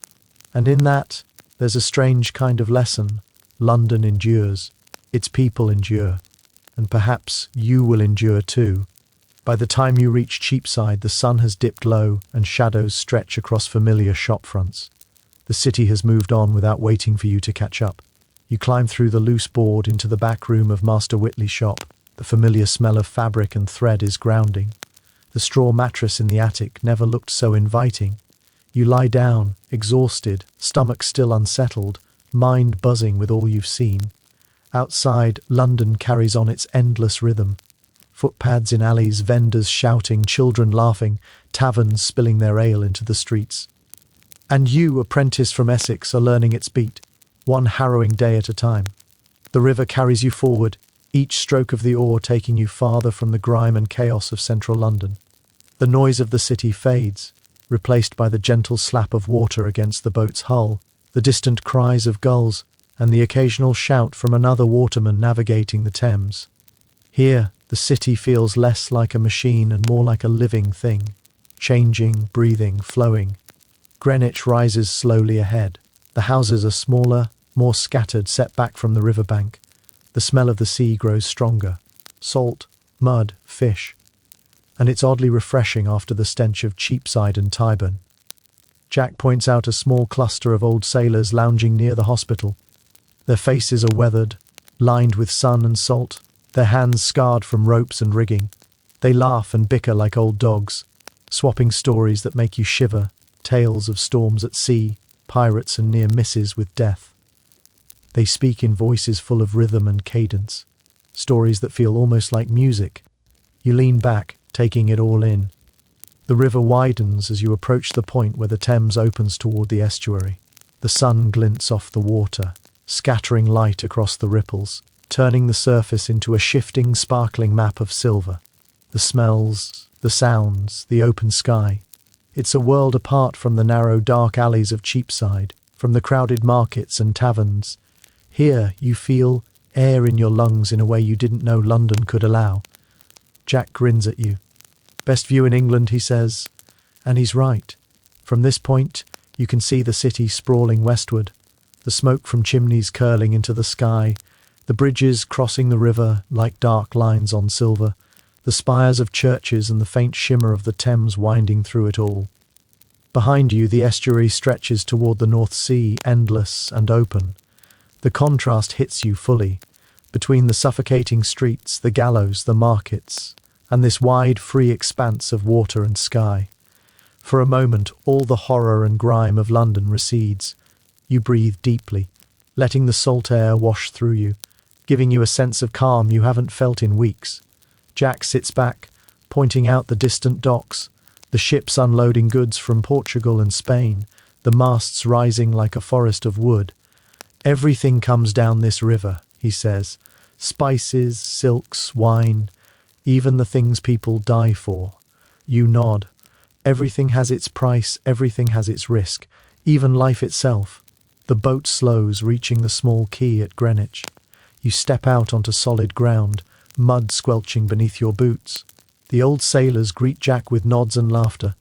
And in that, there's a strange kind of lesson. London endures. Its people endure. And perhaps you will endure too. By the time you reach Cheapside, the sun has dipped low and shadows stretch across familiar shop fronts. The city has moved on without waiting for you to catch up. You climb through the loose board into the back room of Master Whitley's shop. The familiar smell of fabric and thread is grounding. The straw mattress in the attic never looked so inviting. You lie down, exhausted, stomach still unsettled, mind buzzing with all you've seen. Outside, London carries on its endless rhythm. Footpads in alleys, vendors shouting, children laughing, taverns spilling their ale into the streets. And you, apprentice from Essex, are learning its beat, one harrowing day at a time. The river carries you forward, each stroke of the oar taking you farther from the grime and chaos of central London. The noise of the city fades, replaced by the gentle slap of water against the boat's hull, the distant cries of gulls, and the occasional shout from another waterman navigating the Thames. Here, the city feels less like a machine and more like a living thing, changing, breathing, flowing. Greenwich rises slowly ahead. The houses are smaller, more scattered, set back from the riverbank. The smell of the sea grows stronger. Salt, mud, fish. And it's oddly refreshing after the stench of Cheapside and Tyburn. Jack points out a small cluster of old sailors lounging near the hospital. Their faces are weathered, lined with sun and salt, their hands scarred from ropes and rigging. They laugh and bicker like old dogs, swapping stories that make you shiver, tales of storms at sea, pirates and near misses with death. They speak in voices full of rhythm and cadence, stories that feel almost like music. You lean back, taking it all in. The river widens as you approach the point where the Thames opens toward the estuary. The sun glints off the water, scattering light across the ripples, turning the surface into a shifting, sparkling map of silver. The smells, the sounds, the open sky. It's a world apart from the narrow, dark alleys of Cheapside, from the crowded markets and taverns. Here, you feel air in your lungs in a way you didn't know London could allow. Jack grins at you. Best view in England, he says. And he's right. From this point, you can see the city sprawling westward, the smoke from chimneys curling into the sky, the bridges crossing the river like dark lines on silver, the spires of churches and the faint shimmer of the Thames winding through it all. Behind you, the estuary stretches toward the North Sea, endless and open. The contrast hits you fully, between the suffocating streets, the gallows, the markets, and this wide, free expanse of water and sky. For a moment, all the horror and grime of London recedes. You breathe deeply, letting the salt air wash through you, giving you a sense of calm you haven't felt in weeks. Jack sits back, pointing out the distant docks, the ships unloading goods from Portugal and Spain, the masts rising like a forest of wood. Everything comes down this river, he says. Spices, silks, wine, even the things people die for. You nod. Everything has its price, everything has its risk, even life itself. The boat slows, reaching the small quay at Greenwich. You step out onto solid ground, mud squelching beneath your boots. The old sailors greet Jack with nods and laughter.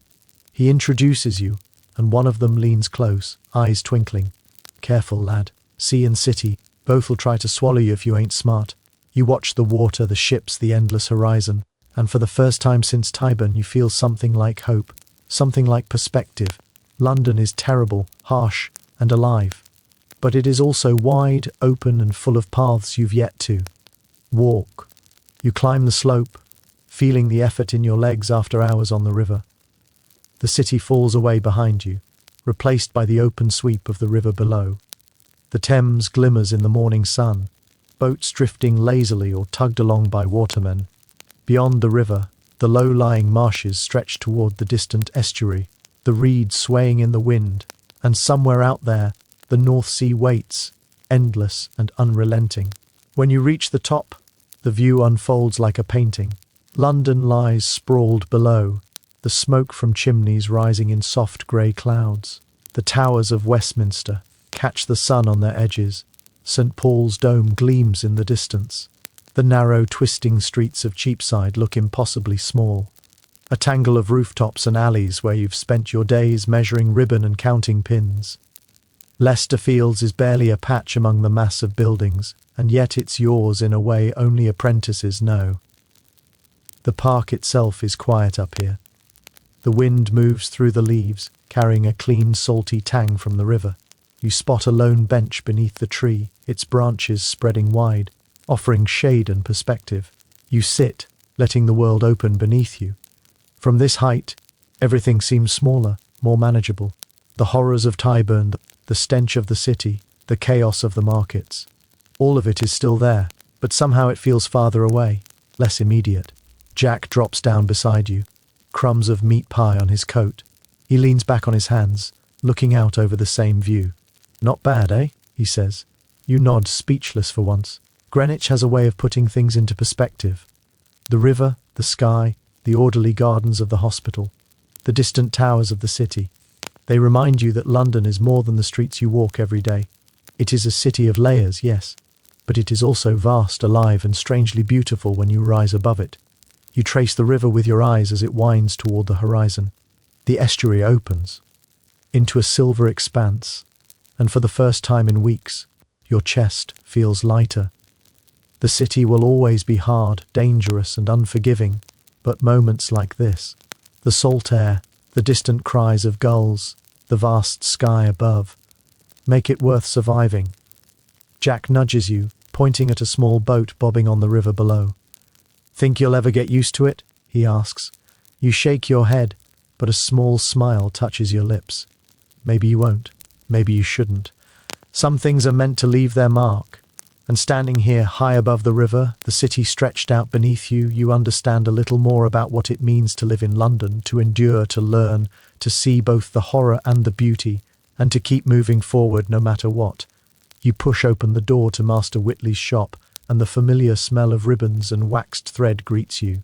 He introduces you, and one of them leans close, eyes twinkling. Careful, lad. Sea and city, both'll try to swallow you if you ain't smart. You watch the water, the ships, the endless horizon, and for the first time since Tyburn you feel something like hope, something like perspective. London is terrible, harsh, and alive. But it is also wide, open, and full of paths you've yet to walk. You climb the slope, feeling the effort in your legs after hours on the river. The city falls away behind you, replaced by the open sweep of the river below. The Thames glimmers in the morning sun, boats drifting lazily or tugged along by watermen. Beyond the river, the low-lying marshes stretch toward the distant estuary, the reeds swaying in the wind, and somewhere out there, the North Sea waits, endless and unrelenting. When you reach the top, the view unfolds like a painting. London lies sprawled below, the smoke from chimneys rising in soft grey clouds. The towers of Westminster catch the sun on their edges. St. Paul's dome gleams in the distance. The narrow, twisting streets of Cheapside look impossibly small. A tangle of rooftops and alleys where you've spent your days measuring ribbon and counting pins. Leicester Fields is barely a patch among the mass of buildings, and yet it's yours in a way only apprentices know. The park itself is quiet up here. The wind moves through the leaves, carrying a clean, salty tang from the river. You spot a lone bench beneath the tree, its branches spreading wide, offering shade and perspective. You sit, letting the world open beneath you. From this height, everything seems smaller, more manageable. The horrors of Tyburn, the stench of the city, the chaos of the markets. All of it is still there, but somehow it feels farther away, less immediate. Jack drops down beside you, crumbs of meat pie on his coat. He leans back on his hands, looking out over the same view. "Not bad, eh?" he says. You nod, speechless for once. Greenwich has a way of putting things into perspective. The river, the sky, the orderly gardens of the hospital, the distant towers of the city. They remind you that London is more than the streets you walk every day. It is a city of layers, yes, but it is also vast, alive, and strangely beautiful when you rise above it. You trace the river with your eyes as it winds toward the horizon. The estuary opens into a silver expanse, and for the first time in weeks, your chest feels lighter. The city will always be hard, dangerous, and unforgiving, but moments like this, the salt air, the distant cries of gulls, the vast sky above, make it worth surviving. Jack nudges you, pointing at a small boat bobbing on the river below. "Think you'll ever get used to it?" he asks. You shake your head, but a small smile touches your lips. Maybe you won't. Maybe you shouldn't. Some things are meant to leave their mark. And standing here high above the river, the city stretched out beneath you, you understand a little more about what it means to live in London, to endure, to learn, to see both the horror and the beauty, and to keep moving forward no matter what. You push open the door to Master Whitley's shop, and the familiar smell of ribbons and waxed thread greets you.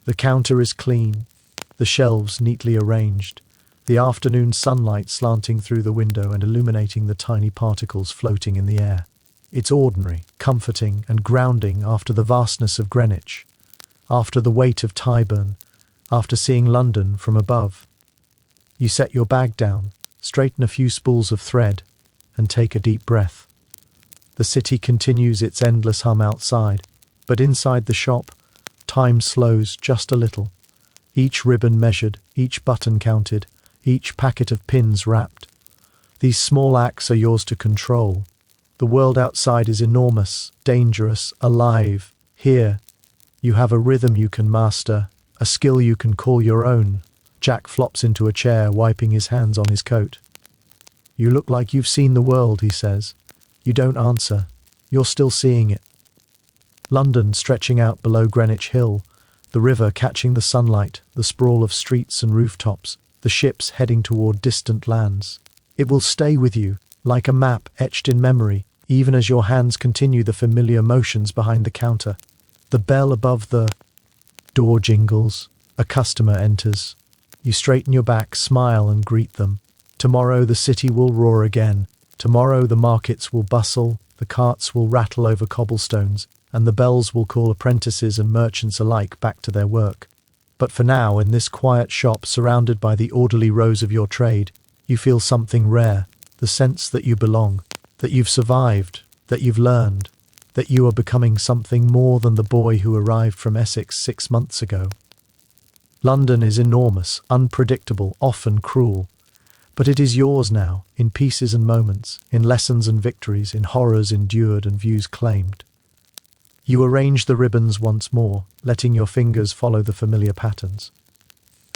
The counter is clean, the shelves neatly arranged, the afternoon sunlight slanting through the window and illuminating the tiny particles floating in the air. It's ordinary, comforting, and grounding after the vastness of Greenwich, after the weight of Tyburn, after seeing London from above. You set your bag down, straighten a few spools of thread, and take a deep breath. The city continues its endless hum outside, but inside the shop, time slows just a little. Each ribbon measured, each button counted, each packet of pins wrapped. These small acts are yours to control. The world outside is enormous, dangerous, alive. Here, you have a rhythm you can master, a skill you can call your own. Jack flops into a chair, wiping his hands on his coat. "You look like you've seen the world," he says. You don't answer. You're still seeing it. London stretching out below Greenwich Hill, the river catching the sunlight, the sprawl of streets and rooftops, the ships heading toward distant lands. It will stay with you, like a map etched in memory, even as your hands continue the familiar motions behind the counter. The bell above the door jingles. A customer enters. You straighten your back, smile, and greet them. Tomorrow the city will roar again. Tomorrow the markets will bustle, the carts will rattle over cobblestones, and the bells will call apprentices and merchants alike back to their work. But for now, in this quiet shop surrounded by the orderly rows of your trade, you feel something rare, the sense that you belong, that you've survived, that you've learned, that you are becoming something more than the boy who arrived from Essex 6 months ago. London is enormous, unpredictable, often cruel, but it is yours now, in pieces and moments, in lessons and victories, in horrors endured and views claimed. You arrange the ribbons once more, letting your fingers follow the familiar patterns.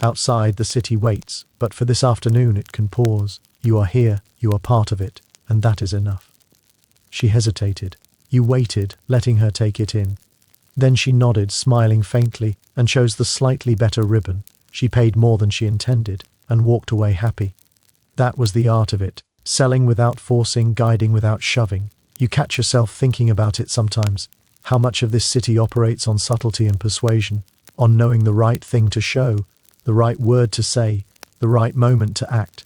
Outside, the city waits, but for this afternoon it can pause. You are here, you are part of it, and that is enough. She hesitated. You waited, letting her take it in. Then she nodded, smiling faintly, and chose the slightly better ribbon. She paid more than she intended. and walked away happy. That was the art of it, selling without forcing, guiding without shoving. You catch yourself thinking about it sometimes, how much of this city operates on subtlety and persuasion, on knowing the right thing to show, the right word to say, the right moment to act.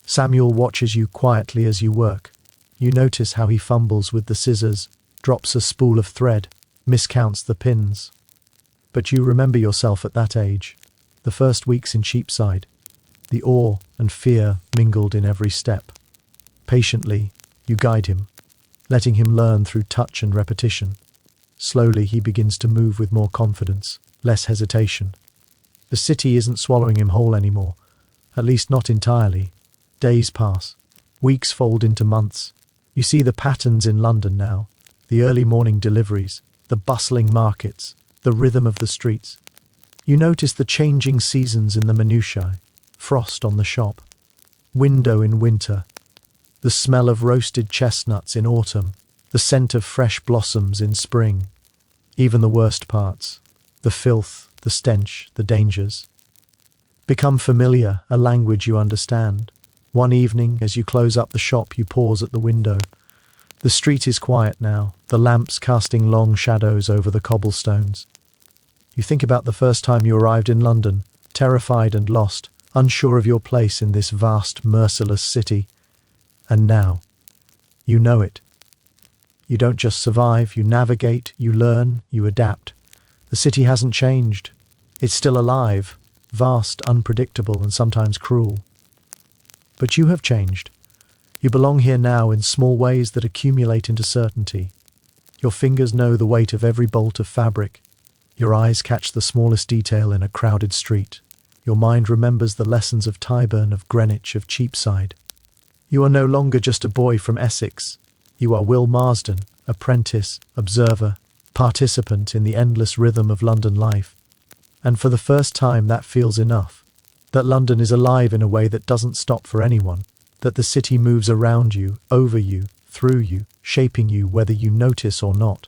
Samuel watches you quietly as you work. You notice how he fumbles with the scissors, drops a spool of thread, miscounts the pins. But you remember yourself at that age, the first weeks in Cheapside, the awe and fear mingled in every step. Patiently, you guide him, letting him learn through touch and repetition. Slowly he begins to move with more confidence, less hesitation. The city isn't swallowing him whole anymore, at least not entirely. Days pass, weeks fold into months. You see the patterns in London now, the early morning deliveries, the bustling markets, the rhythm of the streets. You notice the changing seasons in the minutiae, frost on the shop, window in winter, the smell of roasted chestnuts in autumn, the scent of fresh blossoms in spring. Even the worst parts, the filth, the stench, the dangers, become familiar, a language you understand. One evening, as you close up the shop, you pause at the window. The street is quiet now, the lamps casting long shadows over the cobblestones. You think about the first time you arrived in London, terrified and lost, unsure of your place in this vast, merciless city. And now, you know it. You don't just survive, you navigate, you learn, you adapt. The city hasn't changed. It's still alive, vast, unpredictable, and sometimes cruel. But you have changed. You belong here now in small ways that accumulate into certainty. Your fingers know the weight of every bolt of fabric. Your eyes catch the smallest detail in a crowded street. Your mind remembers the lessons of Tyburn, of Greenwich, of Cheapside. You are no longer just a boy from Essex. You are Will Marsden, apprentice, observer, participant in the endless rhythm of London life. And for the first time that feels enough. That London is alive in a way that doesn't stop for anyone. That the city moves around you, over you, through you, shaping you whether you notice or not.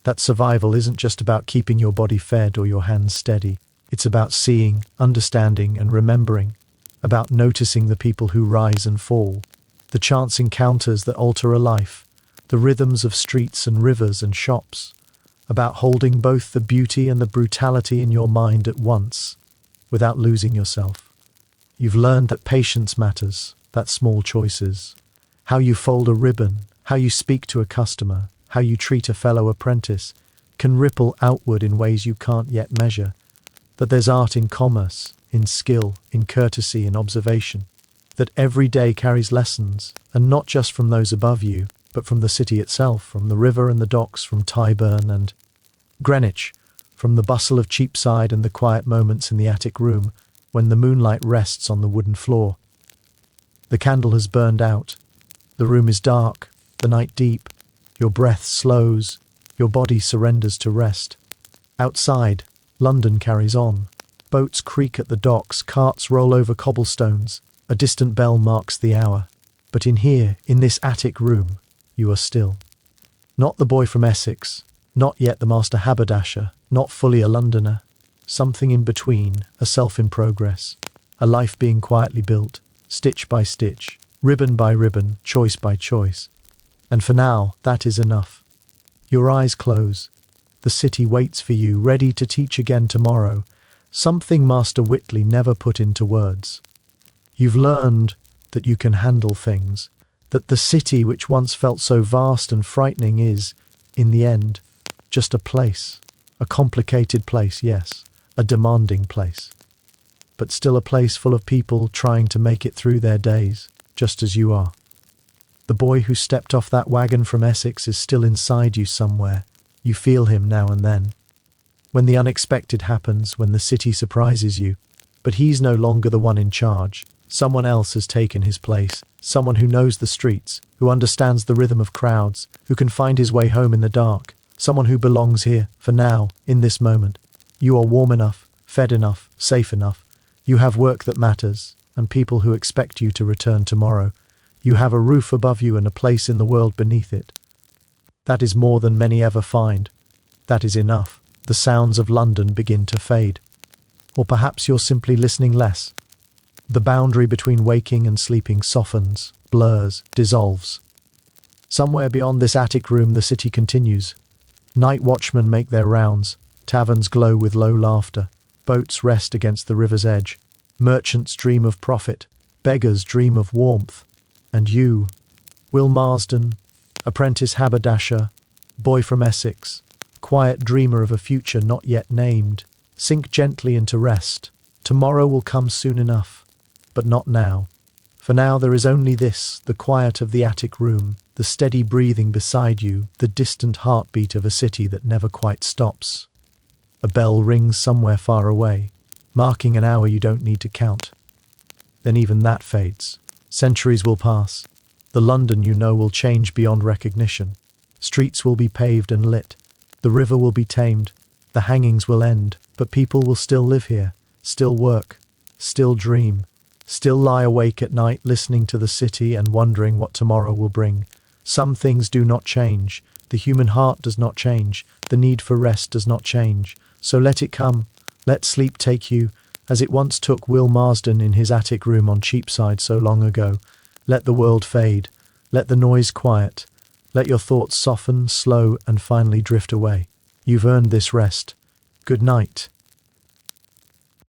That survival isn't just about keeping your body fed or your hands steady. It's about seeing, understanding and remembering. About noticing the people who rise and fall. The chance encounters that alter a life. The rhythms of streets and rivers and shops. About holding both the beauty and the brutality in your mind at once, without losing yourself. You've learned that patience matters, that small choices. How you fold a ribbon, how you speak to a customer, how you treat a fellow apprentice, can ripple outward in ways you can't yet measure. That there's art in commerce, in skill, in courtesy, in observation. That every day carries lessons, and not just from those above you, but from the city itself, from the river and the docks, from Tyburn and Greenwich, from the bustle of Cheapside and the quiet moments in the attic room when the moonlight rests on the wooden floor. The candle has burned out. The room is dark, the night deep. Your breath slows, your body surrenders to rest. Outside, London carries on. Boats creak at the docks, carts roll over cobblestones. A distant bell marks the hour. But in here, in this attic room, you are still. Not the boy from Essex, not yet the master haberdasher, not fully a Londoner. Something in between, a self in progress, a life being quietly built, stitch by stitch, ribbon by ribbon, choice by choice. And for now, that is enough. Your eyes close. The city waits for you, ready to teach again tomorrow, something Master Whitley never put into words. You've learned that you can handle things, that the city which once felt so vast and frightening is, in the end, just a place. A complicated place, yes, a demanding place. But still a place full of people trying to make it through their days, just as you are. The boy who stepped off that wagon from Essex is still inside you somewhere. You feel him now and then. When the unexpected happens, when the city surprises you, but he's no longer the one in charge. Someone else has taken his place, someone who knows the streets, who understands the rhythm of crowds, who can find his way home in the dark, someone who belongs here, for now, in this moment. You are warm enough, fed enough, safe enough. You have work that matters, and people who expect you to return tomorrow. You have a roof above you and a place in the world beneath it. That is more than many ever find. That is enough. The sounds of London begin to fade. Or perhaps you're simply listening less. The boundary between waking and sleeping softens, blurs, dissolves. Somewhere beyond this attic room the city continues. Night watchmen make their rounds, taverns glow with low laughter, boats rest against the river's edge, merchants dream of profit, beggars dream of warmth. And you, Will Marsden, apprentice haberdasher, boy from Essex, quiet dreamer of a future not yet named, sink gently into rest. Tomorrow will come soon enough, but not now. For now there is only this, the quiet of the attic room, the steady breathing beside you, the distant heartbeat of a city that never quite stops. A bell rings somewhere far away, marking an hour you don't need to count. Then even that fades. Centuries will pass. The London you know will change beyond recognition. Streets will be paved and lit. The river will be tamed. The hangings will end, but people will still live here, still work, still dream, still lie awake at night listening to the city and wondering what tomorrow will bring. Some things do not change. The human heart does not change. The need for rest does not change. So let it come. Let sleep take you, as it once took Will Marsden in his attic room on Cheapside so long ago. Let the world fade. Let the noise quiet. Let your thoughts soften, slow, and finally drift away. You've earned this rest. Good night.